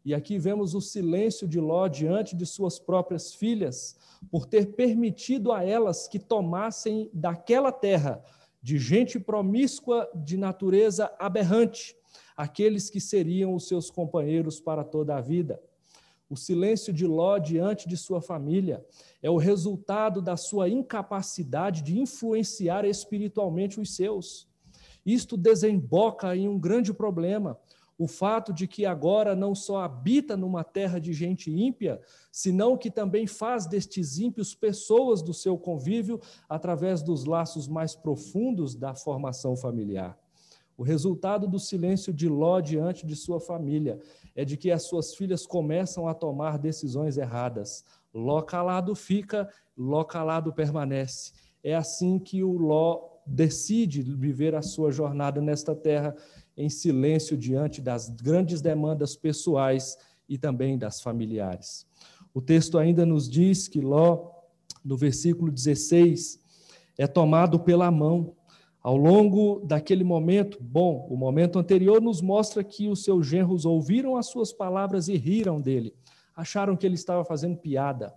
E aqui vemos o silêncio de Ló diante de suas próprias filhas, por ter permitido a elas que tomassem daquela terra de gente promíscua de natureza aberrante, aqueles que seriam os seus companheiros para toda a vida. O silêncio de Ló diante de sua família é o resultado da sua incapacidade de influenciar espiritualmente os seus. Isto desemboca em um grande problema, o fato de que agora não só habita numa terra de gente ímpia, senão que também faz destes ímpios pessoas do seu convívio através dos laços mais profundos da formação familiar. O resultado do silêncio de Ló diante de sua família é de que as suas filhas começam a tomar decisões erradas. Ló calado fica, Ló calado permanece. É assim que o Ló decide viver a sua jornada nesta terra em silêncio diante das grandes demandas pessoais e também das familiares. O texto ainda nos diz que Ló, no versículo 16, é tomado pela mão. Ao longo daquele momento, o momento anterior nos mostra que os seus genros ouviram as suas palavras e riram dele. Acharam que ele estava fazendo piada.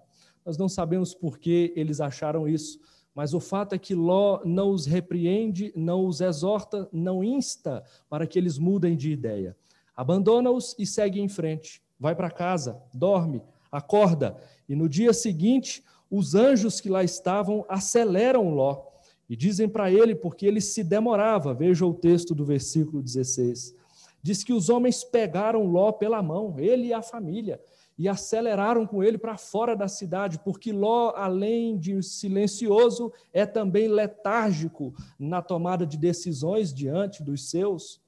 Nós não sabemos por que eles acharam isso, mas o fato é que Ló não os repreende, não os exorta, não insta para que eles mudem de ideia. Abandona-os e segue em frente. Vai para casa, dorme, acorda. E no dia seguinte, os anjos que lá estavam aceleram Ló e dizem para ele, porque ele se demorava. Veja o texto do versículo 16. Diz que os homens pegaram Ló pela mão, ele e a família, e aceleraram com ele para fora da cidade, porque Ló, além de silencioso, é também letárgico na tomada de decisões diante dos seus.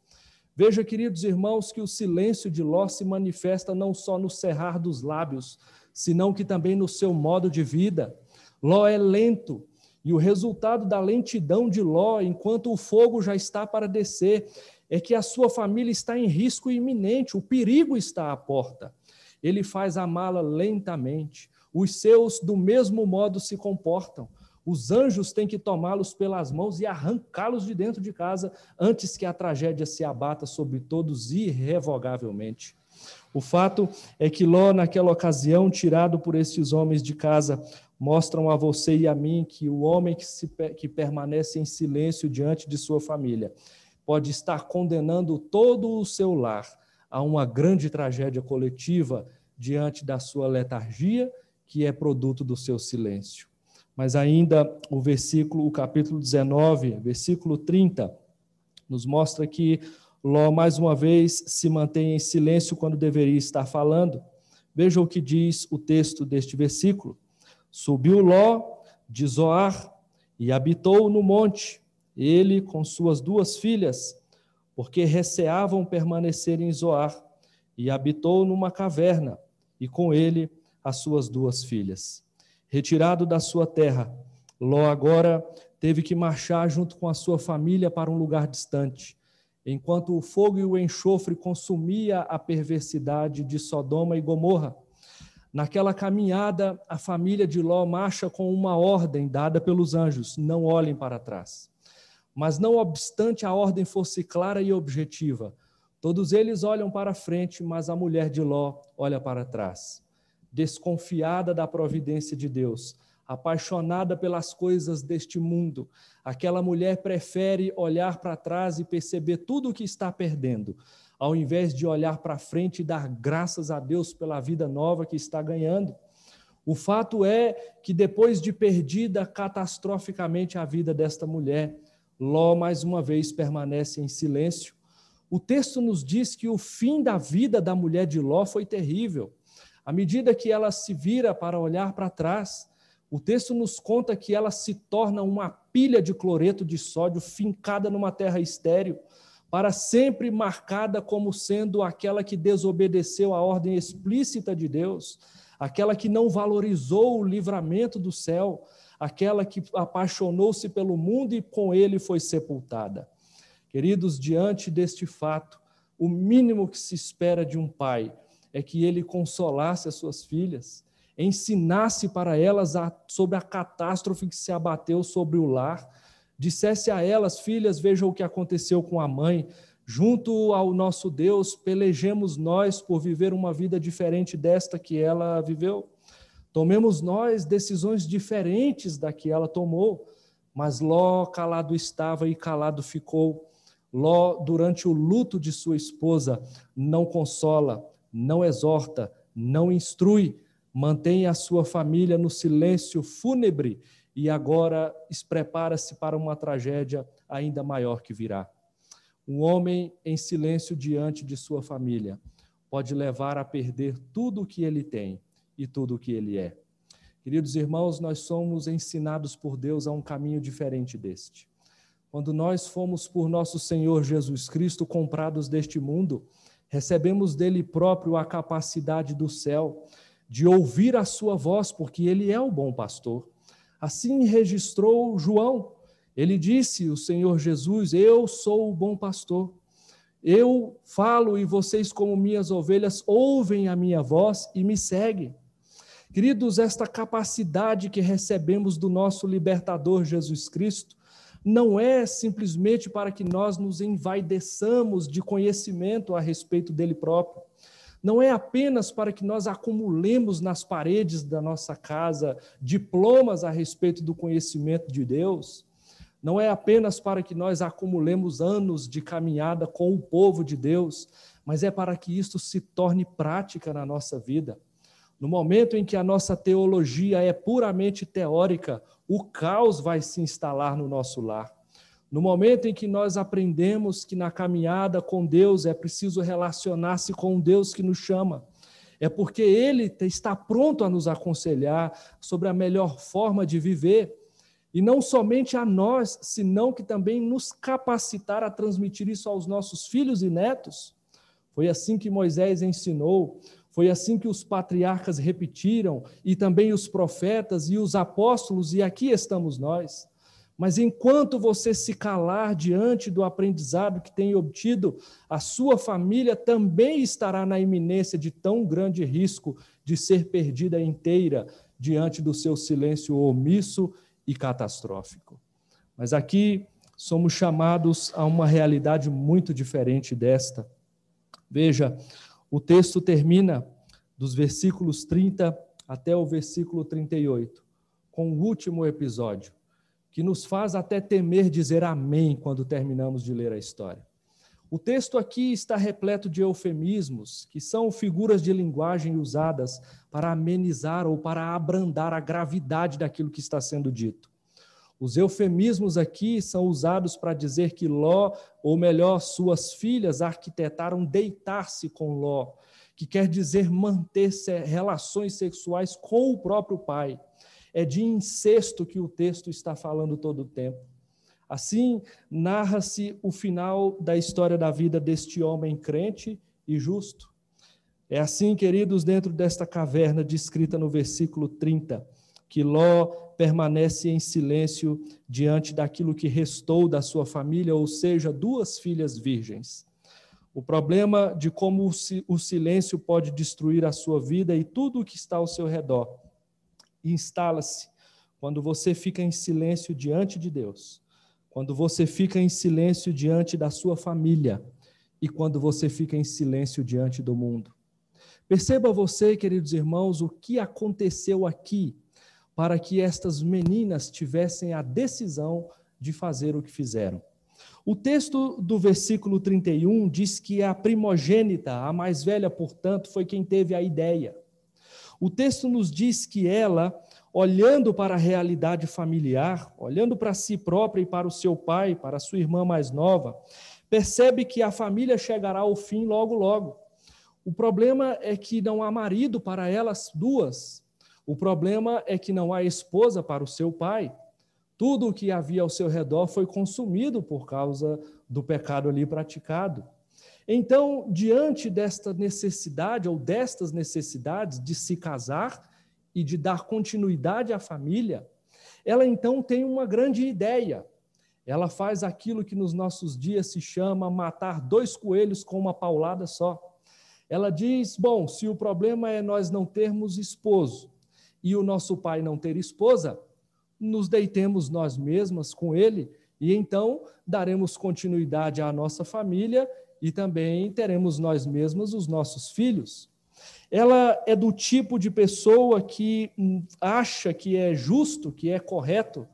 Veja, queridos irmãos, que o silêncio de Ló se manifesta não só no cerrar dos lábios, senão que também no seu modo de vida. Ló é lento, e o resultado da lentidão de Ló, enquanto o fogo já está para descer, é que a sua família está em risco iminente, o perigo está à porta. Ele faz a mala lentamente. Os seus, do mesmo modo, se comportam. Os anjos têm que tomá-los pelas mãos e arrancá-los de dentro de casa antes que a tragédia se abata sobre todos irrevogavelmente. O fato é que Ló, naquela ocasião, tirado por estes homens de casa, mostram a você e a mim que o homem que permanece em silêncio diante de sua família pode estar condenando todo o seu lar a uma grande tragédia coletiva diante da sua letargia, que é produto do seu silêncio. Mas ainda o capítulo 19, versículo 30, nos mostra que Ló, mais uma vez, se mantém em silêncio quando deveria estar falando. Veja o que diz o texto deste versículo. Subiu Ló de Zoar e habitou no monte, ele com suas 2 filhas, porque receavam permanecer em Zoar, e habitou numa caverna, e com ele as suas 2 filhas. Retirado da sua terra, Ló agora teve que marchar junto com a sua família para um lugar distante, enquanto o fogo e o enxofre consumia a perversidade de Sodoma e Gomorra. Naquela caminhada, a família de Ló marcha com uma ordem dada pelos anjos: não olhem para trás. Mas não obstante a ordem fosse clara e objetiva, todos eles olham para frente, mas a mulher de Ló olha para trás. Desconfiada da providência de Deus, apaixonada pelas coisas deste mundo, aquela mulher prefere olhar para trás e perceber tudo o que está perdendo, ao invés de olhar para frente e dar graças a Deus pela vida nova que está ganhando. O fato é que depois de perdida catastroficamente a vida desta mulher, Ló mais uma vez permanece em silêncio. O texto nos diz que o fim da vida da mulher de Ló foi terrível. À medida que ela se vira para olhar para trás, o texto nos conta que ela se torna uma pilha de cloreto de sódio fincada numa terra estéril, para sempre marcada como sendo aquela que desobedeceu a ordem explícita de Deus, aquela que não valorizou o livramento do céu, aquela que apaixonou-se pelo mundo e com ele foi sepultada. Queridos, diante deste fato, o mínimo que se espera de um pai é que ele consolasse as suas filhas, ensinasse para elas sobre a catástrofe que se abateu sobre o lar, dissesse a elas: filhas, vejam o que aconteceu com a mãe, junto ao nosso Deus, pelejemos nós por viver uma vida diferente desta que ela viveu. Tomemos nós decisões diferentes da que ela tomou. Mas Ló calado estava e calado ficou. Ló, durante o luto de sua esposa, não consola, não exorta, não instrui, mantém a sua família no silêncio fúnebre e agora prepara-se para uma tragédia ainda maior que virá. Um homem em silêncio diante de sua família pode levar a perder tudo o que ele tem e tudo o que ele é. Queridos irmãos, nós somos ensinados por Deus a um caminho diferente deste. Quando nós fomos por nosso Senhor Jesus Cristo comprados deste mundo, recebemos dele próprio a capacidade do céu de ouvir a sua voz, porque ele é o bom pastor. Assim registrou João. Ele disse, o Senhor Jesus: eu sou o bom pastor. Eu falo e vocês, como minhas ovelhas, ouvem a minha voz e me seguem. Queridos, esta capacidade que recebemos do nosso libertador Jesus Cristo não é simplesmente para que nós nos envaideçamos de conhecimento a respeito dele próprio. Não é apenas para que nós acumulemos nas paredes da nossa casa diplomas a respeito do conhecimento de Deus. Não é apenas para que nós acumulemos anos de caminhada com o povo de Deus, mas é para que isto se torne prática na nossa vida. No momento em que a nossa teologia é puramente teórica, o caos vai se instalar no nosso lar. No momento em que nós aprendemos que na caminhada com Deus é preciso relacionar-se com um Deus que nos chama, é porque Ele está pronto a nos aconselhar sobre a melhor forma de viver, e não somente a nós, senão que também nos capacitar a transmitir isso aos nossos filhos e netos. Foi assim que Moisés ensinou, foi assim que os patriarcas repetiram, e também os profetas e os apóstolos, e aqui estamos nós. Mas enquanto você se calar diante do aprendizado que tem obtido, a sua família também estará na iminência de tão grande risco de ser perdida inteira diante do seu silêncio omisso e catastrófico. Mas aqui somos chamados a uma realidade muito diferente desta. Veja, o texto termina dos versículos 30 até o versículo 38, com o último episódio, que nos faz até temer dizer amém quando terminamos de ler a história. O texto aqui está repleto de eufemismos, que são figuras de linguagem usadas para amenizar ou para abrandar a gravidade daquilo que está sendo dito. Os eufemismos aqui são usados para dizer que Ló, ou melhor, suas filhas, arquitetaram deitar-se com Ló, que quer dizer manter relações sexuais com o próprio pai. É de incesto que o texto está falando todo o tempo. Assim, narra-se o final da história da vida deste homem crente e justo. É assim, queridos, dentro desta caverna descrita no versículo 30, que Ló permanece em silêncio diante daquilo que restou da sua família, ou seja, 2 filhas virgens. O problema de como o silêncio pode destruir a sua vida e tudo o que está ao seu redor instala-se quando você fica em silêncio diante de Deus, quando você fica em silêncio diante da sua família e quando você fica em silêncio diante do mundo. Perceba você, queridos irmãos, o que aconteceu aqui para que estas meninas tivessem a decisão de fazer o que fizeram. O texto do versículo 31 diz que a primogênita, a mais velha, portanto, foi quem teve a ideia. O texto nos diz que ela, olhando para a realidade familiar, olhando para si própria e para o seu pai, para a sua irmã mais nova, percebe que a família chegará ao fim logo, logo. O problema é que não há marido para elas duas. O problema é que não há esposa para o seu pai. Tudo o que havia ao seu redor foi consumido por causa do pecado ali praticado. Então, diante desta necessidade, ou destas necessidades de se casar e de dar continuidade à família, ela então tem uma grande ideia. Ela faz aquilo que nos nossos dias se chama matar 2 coelhos com uma paulada só. Ela diz, bom, se o problema é nós não termos esposo e o nosso pai não ter esposa, nos deitemos nós mesmas com ele e então daremos continuidade à nossa família e também teremos nós mesmas os nossos filhos. Ela é do tipo de pessoa que acha que é justo, que é correto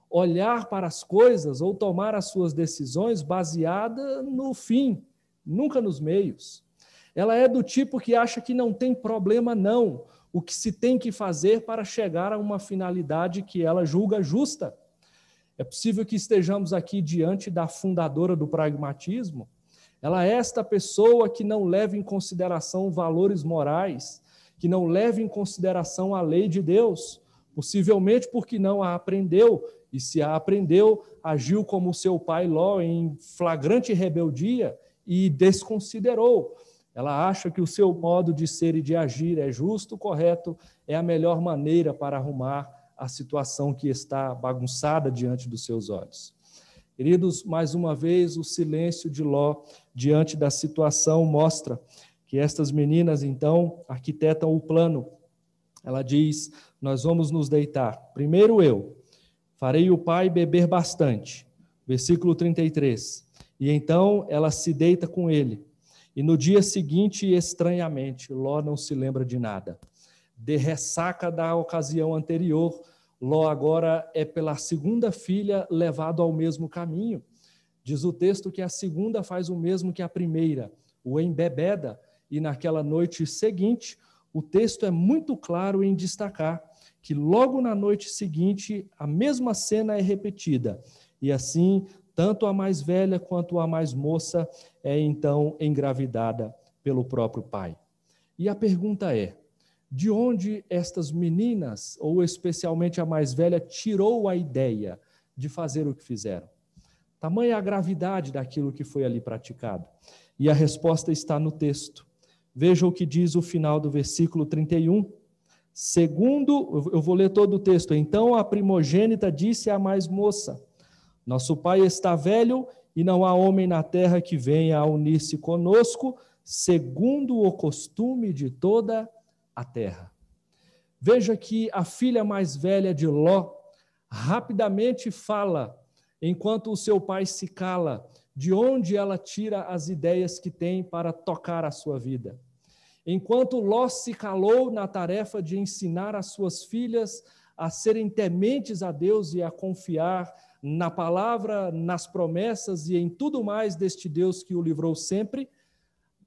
olhar para as coisas ou tomar as suas decisões baseada no fim, nunca nos meios. Ela é do tipo que acha que não tem problema não, o que se tem que fazer para chegar a uma finalidade que ela julga justa. É possível que estejamos aqui diante da fundadora do pragmatismo. Ela é esta pessoa que não leva em consideração valores morais, que não leva em consideração a lei de Deus, possivelmente porque não a aprendeu, e se a aprendeu, agiu como seu pai Ló em flagrante rebeldia e desconsiderou. Ela acha que o seu modo de ser e de agir é justo, correto, é a melhor maneira para arrumar a situação que está bagunçada diante dos seus olhos. Queridos, mais uma vez, o silêncio de Ló diante da situação mostra que estas meninas, então, arquitetam o plano. Ela diz, nós vamos nos deitar. Primeiro eu, farei o pai beber bastante. Versículo 33. E então ela se deita com ele. E no dia seguinte, estranhamente, Ló não se lembra de nada. De ressaca da ocasião anterior, Ló agora é pela segunda filha levado ao mesmo caminho. Diz o texto que a segunda faz o mesmo que a primeira, o embebeda, e naquela noite seguinte, o texto é muito claro em destacar que logo na noite seguinte, a mesma cena é repetida, e assim, tanto a mais velha quanto a mais moça é então engravidada pelo próprio pai. E a pergunta é, de onde estas meninas, ou especialmente a mais velha, tirou a ideia de fazer o que fizeram? Tamanha a gravidade daquilo que foi ali praticado. E a resposta está no texto. Veja o que diz o final do versículo 31. Segundo, eu vou ler todo o texto. Então a primogênita disse à mais moça: nosso pai está velho e não há homem na terra que venha a unir-se conosco, segundo o costume de toda a terra. Veja que a filha mais velha de Ló rapidamente fala, enquanto o seu pai se cala, de onde ela tira as ideias que tem para tocar a sua vida. Enquanto Ló se calou na tarefa de ensinar as suas filhas a serem tementes a Deus e a confiar na palavra, nas promessas e em tudo mais deste Deus que o livrou sempre,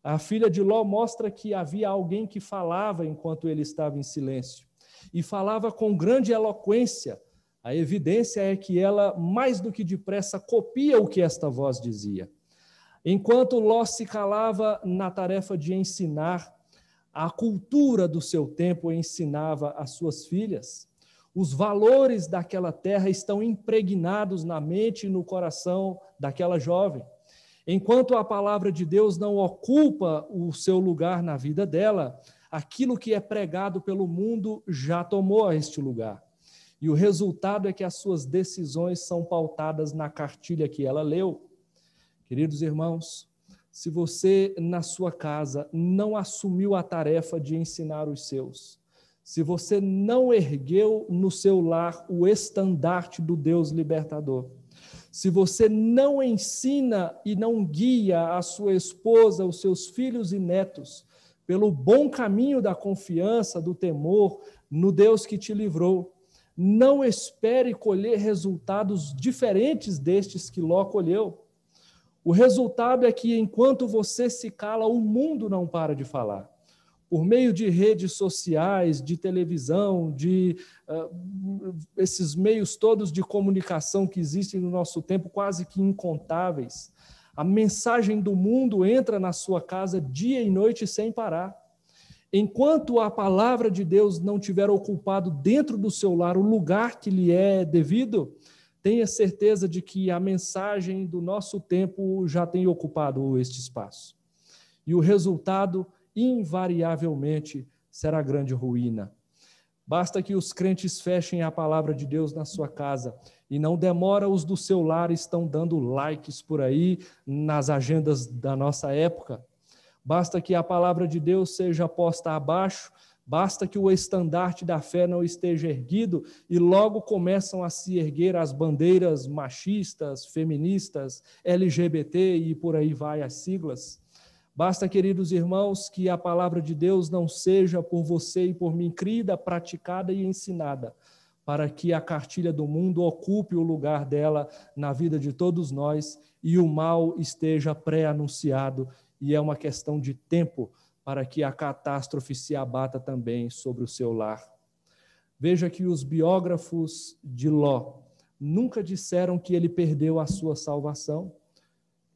a filha de Ló mostra que havia alguém que falava enquanto ele estava em silêncio, e falava com grande eloquência. A evidência é que ela, mais do que depressa, copia o que esta voz dizia. Enquanto Ló se calava na tarefa de ensinar a cultura do seu tempo, ensinava às suas filhas, os valores daquela terra estão impregnados na mente e no coração daquela jovem. Enquanto a palavra de Deus não ocupa o seu lugar na vida dela, aquilo que é pregado pelo mundo já tomou este lugar. E o resultado é que as suas decisões são pautadas na cartilha que ela leu. Queridos irmãos, se você na sua casa não assumiu a tarefa de ensinar os seus, se você não ergueu no seu lar o estandarte do Deus libertador, se você não ensina e não guia a sua esposa, os seus filhos e netos pelo bom caminho da confiança, do temor no Deus que te livrou, não espere colher resultados diferentes destes que Ló colheu. O resultado é que enquanto você se cala, o mundo não para de falar. Por meio de redes sociais, de televisão, de esses meios todos de comunicação que existem no nosso tempo, quase que incontáveis, a mensagem do mundo entra na sua casa dia e noite sem parar. Enquanto a palavra de Deus não tiver ocupado dentro do seu lar o lugar que lhe é devido, tenha certeza de que a mensagem do nosso tempo já tem ocupado este espaço. E o resultado, invariavelmente, será grande ruína. Basta que os crentes fechem a palavra de Deus na sua casa, e não demora, os do seu lar estão dando likes por aí nas agendas da nossa época. Basta que a palavra de Deus seja posta abaixo, basta que o estandarte da fé não esteja erguido, e logo começam a se erguer as bandeiras machistas, feministas, LGBT e por aí vai as siglas. Basta, queridos irmãos, que a palavra de Deus não seja por você e por mim crida, praticada e ensinada, para que a cartilha do mundo ocupe o lugar dela na vida de todos nós e o mal esteja pré-anunciado, e é uma questão de tempo para que a catástrofe se abata também sobre o seu lar. Veja que os biógrafos de Ló nunca disseram que ele perdeu a sua salvação,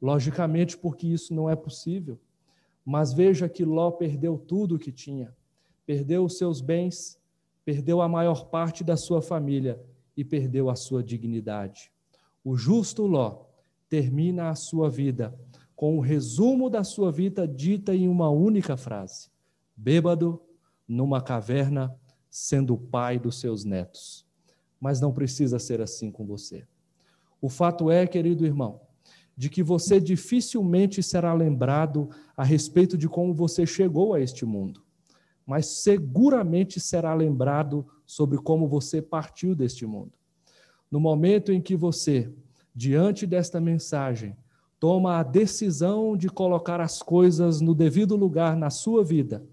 logicamente porque isso não é possível. Mas veja que Ló perdeu tudo o que tinha, perdeu os seus bens, perdeu a maior parte da sua família e perdeu a sua dignidade. O justo Ló termina a sua vida com o resumo da sua vida dita em uma única frase: bêbado, numa caverna, sendo o pai dos seus netos. Mas não precisa ser assim com você. O fato é, querido irmão, de que você dificilmente será lembrado a respeito de como você chegou a este mundo, mas seguramente será lembrado sobre como você partiu deste mundo. No momento em que você diante desta mensagem, toma a decisão de colocar as coisas no devido lugar na sua vida,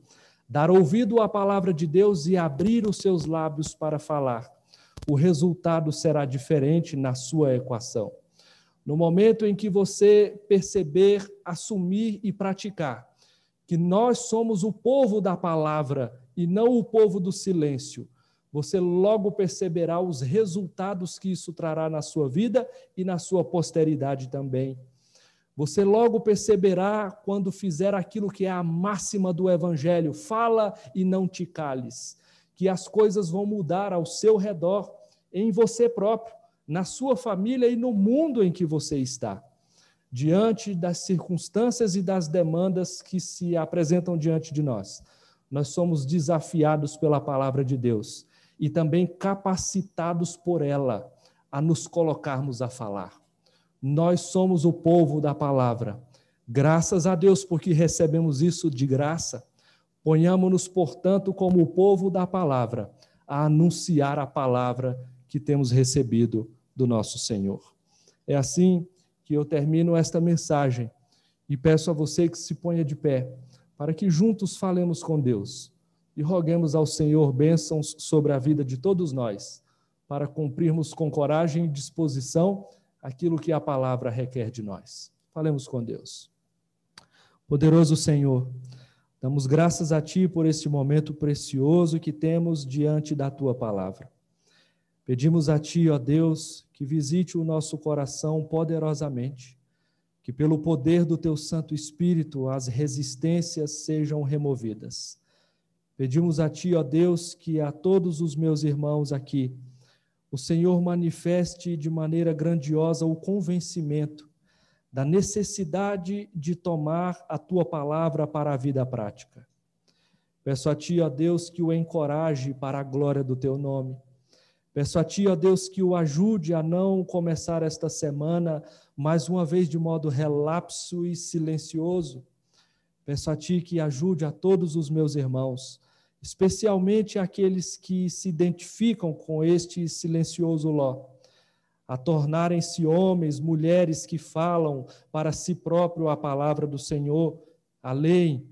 dar ouvido à palavra de Deus e abrir os seus lábios para falar, o resultado será diferente na sua equação. No momento em que você perceber, assumir e praticar que nós somos o povo da palavra e não o povo do silêncio, você logo perceberá os resultados que isso trará na sua vida e na sua posteridade também. Você logo perceberá quando fizer aquilo que é a máxima do Evangelho, fala e não te cales, que as coisas vão mudar ao seu redor, em você próprio, na sua família e no mundo em que você está. Diante das circunstâncias e das demandas que se apresentam diante de nós, nós somos desafiados pela palavra de Deus e também capacitados por ela a nos colocarmos a falar. Nós somos o povo da palavra. Graças a Deus porque recebemos isso de graça. Ponhamo-nos, portanto, como o povo da palavra, a anunciar a palavra que temos recebido do nosso Senhor. É assim que eu termino esta mensagem e peço a você que se ponha de pé, para que juntos falemos com Deus e roguemos ao Senhor bênçãos sobre a vida de todos nós, para cumprirmos com coragem e disposição aquilo que a palavra requer de nós. Falemos com Deus. Poderoso Senhor, damos graças a Ti por este momento precioso que temos diante da Tua palavra. Pedimos a Ti, ó Deus, que visite o nosso coração poderosamente, que pelo poder do Teu Santo Espírito as resistências sejam removidas. Pedimos a Ti, ó Deus, que a todos os meus irmãos aqui, o Senhor manifeste de maneira grandiosa o convencimento da necessidade de tomar a Tua palavra para a vida prática. Peço a Ti, ó Deus, que o encoraje para a glória do Teu nome. Peço a Ti, ó Deus, que o ajude a não começar esta semana mais uma vez de modo relapso e silencioso. Peço a Ti que ajude a todos os meus irmãos, especialmente aqueles que se identificam com este silencioso Ló, a tornarem-se homens, mulheres que falam para si próprio a palavra do Senhor, a lei,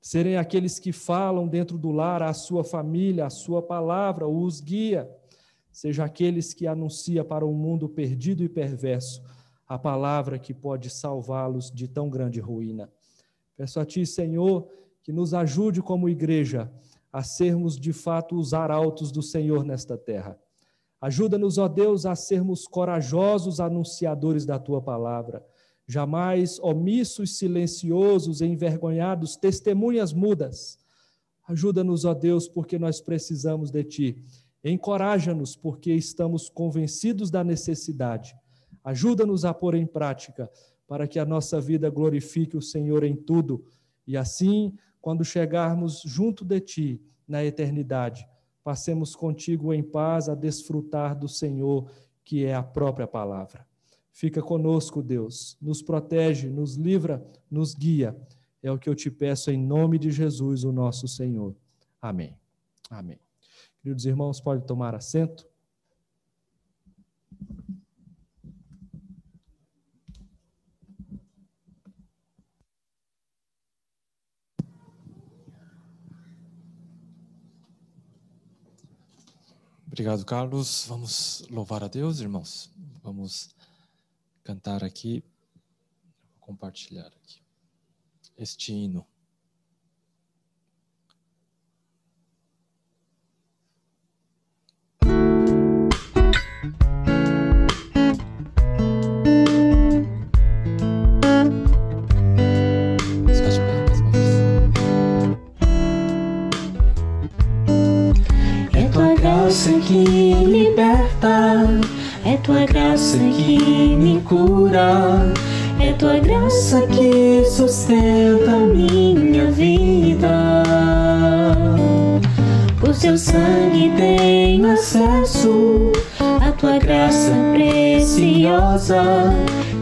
serem aqueles que falam dentro do lar à sua família, a sua palavra, os guia, seja aqueles que anuncia para um mundo perdido e perverso a palavra que pode salvá-los de tão grande ruína. Peço a Ti, Senhor, que nos ajude como igreja a sermos de fato os arautos do Senhor nesta terra. Ajuda-nos, ó Deus, a sermos corajosos anunciadores da Tua palavra, jamais omissos, silenciosos, envergonhados, testemunhas mudas. Ajuda-nos, ó Deus, porque nós precisamos de Ti. Encoraja-nos, porque estamos convencidos da necessidade. Ajuda-nos a pôr em prática, para que a nossa vida glorifique o Senhor em tudo. E assim, quando chegarmos junto de Ti, na eternidade, passemos contigo em paz a desfrutar do Senhor, que é a própria palavra. Fica conosco, Deus, nos protege, nos livra, nos guia. É o que eu te peço em nome de Jesus, o nosso Senhor. Amém. Amém. Queridos irmãos, podem tomar assento. Obrigado, Carlos. Vamos louvar a Deus, irmãos. Vamos cantar aqui, compartilhar aqui este hino. Que liberta, é Tua graça que me cura, é Tua graça que sustenta minha vida. Por Teu sangue tenho acesso à Tua graça preciosa.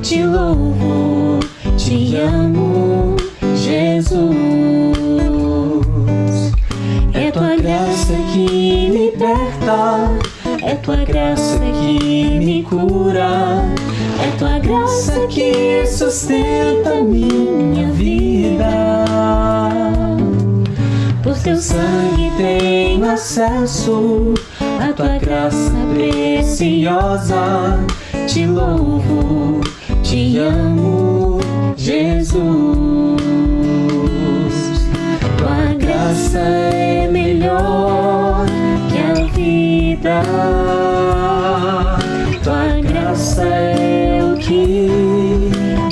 Te louvo, te amo, Jesus. É Tua graça que liberta, é Tua graça que me cura, É tua graça que sustenta minha vida. Por teu sangue tenho acesso à tua graça preciosa. Te louvo, te amo, Jesus. Tua graça é melhor que a vida. Tua graça é o que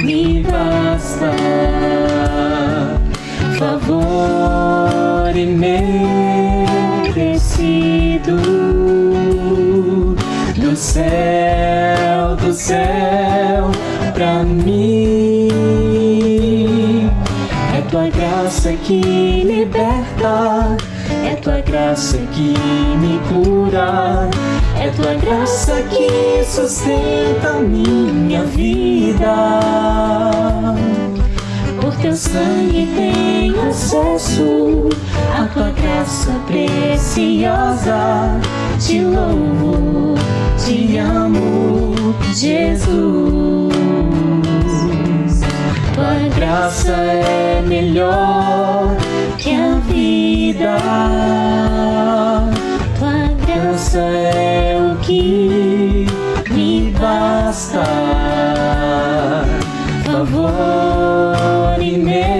me basta. Favor imerecido do céu pra mim. É tua graça que liberta, é tua graça que me cura, é tua graça que sustenta minha vida. Por teu sangue tenho acesso à tua graça preciosa. Te louvo, te amo, Jesus. Tua graça é melhor que a vida. Tua graça é o que me basta. Favor imerecido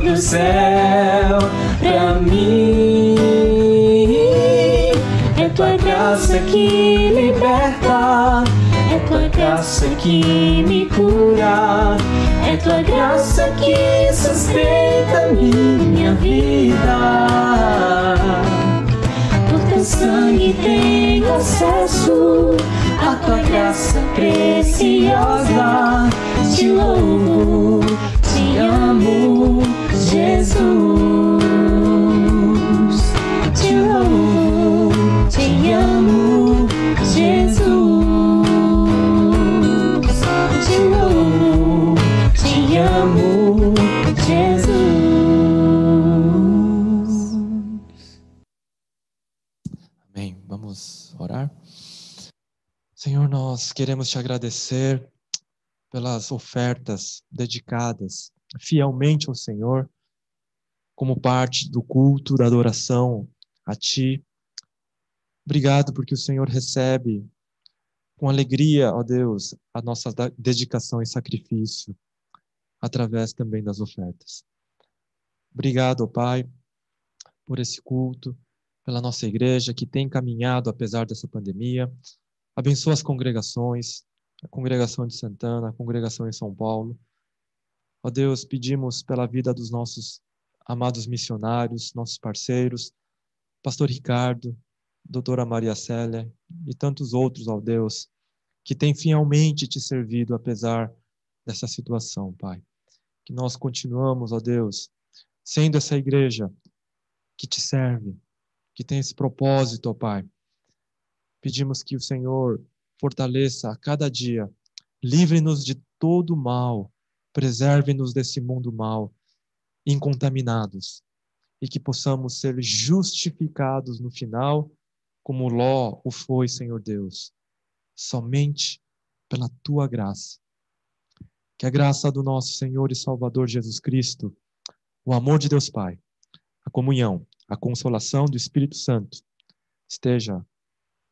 do céu pra mim. É tua graça que liberta, é tua graça que me cura, é tua graça que sustenta minha vida. Por teu sangue tenho acesso à tua graça preciosa. Te louvo, te amo, Jesus. Te louvo, te amo, Jesus. Te louvo, te amo, Jesus. Amém. Vamos orar. Senhor, nós queremos te agradecer pelas ofertas dedicadas fielmente ao Senhor, como parte do culto, da adoração a Ti. Obrigado porque o Senhor recebe com alegria, ó Deus, a nossa dedicação e sacrifício, através também das ofertas. Obrigado, ó Pai, por esse culto, pela nossa igreja que tem caminhado apesar dessa pandemia. Abençoa as congregações, a congregação de Santana, a congregação em São Paulo. Ó Deus, pedimos pela vida dos nossos amados missionários, nossos parceiros, Pastor Ricardo, Doutora Maria Célia e tantos outros, ó Deus, que têm fielmente te servido apesar dessa situação, Pai. Que nós continuamos, ó Deus, sendo essa igreja que te serve, que tem esse propósito, ó Pai. Pedimos que o Senhor fortaleça a cada dia, livre-nos de todo mal, preserve-nos desse mundo mal, incontaminados, e que possamos ser justificados no final, como Ló o foi, Senhor Deus, somente pela Tua graça. Que a graça do nosso Senhor e Salvador Jesus Cristo, o amor de Deus Pai, a comunhão, a consolação do Espírito Santo, esteja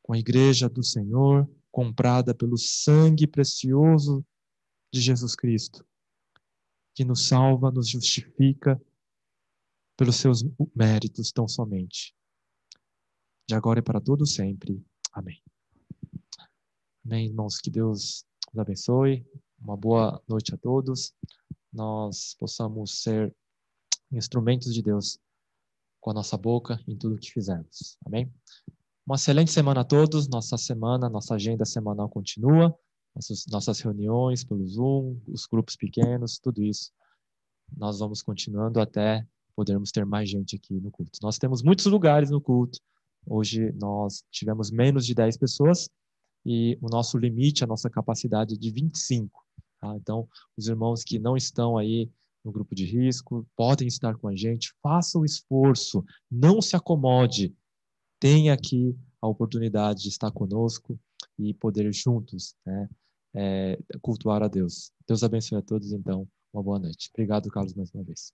com a igreja do Senhor, comprada pelo sangue precioso de Jesus Cristo, que nos salva, nos justifica pelos seus méritos tão somente. De agora e para todo sempre. Amém. Amém, irmãos. Que Deus nos abençoe. Uma boa noite a todos. Nós possamos ser instrumentos de Deus com a nossa boca em tudo o que fizermos. Amém? Uma excelente semana a todos. Nossa agenda semanal continua. Nossas reuniões pelo Zoom, os grupos pequenos, tudo isso. Nós vamos continuando até podermos ter mais gente aqui no culto. Nós temos muitos lugares no culto. Hoje nós tivemos menos de 10 pessoas e o nosso limite, a nossa capacidade é de 25. Tá? Então, os irmãos que não estão aí no grupo de risco podem estar com a gente. Faça o esforço, não se acomode. tenha aqui a oportunidade de estar conosco e poder juntos, né, cultuar a Deus. Deus abençoe a todos, então. Uma boa noite. Obrigado, Carlos, mais uma vez.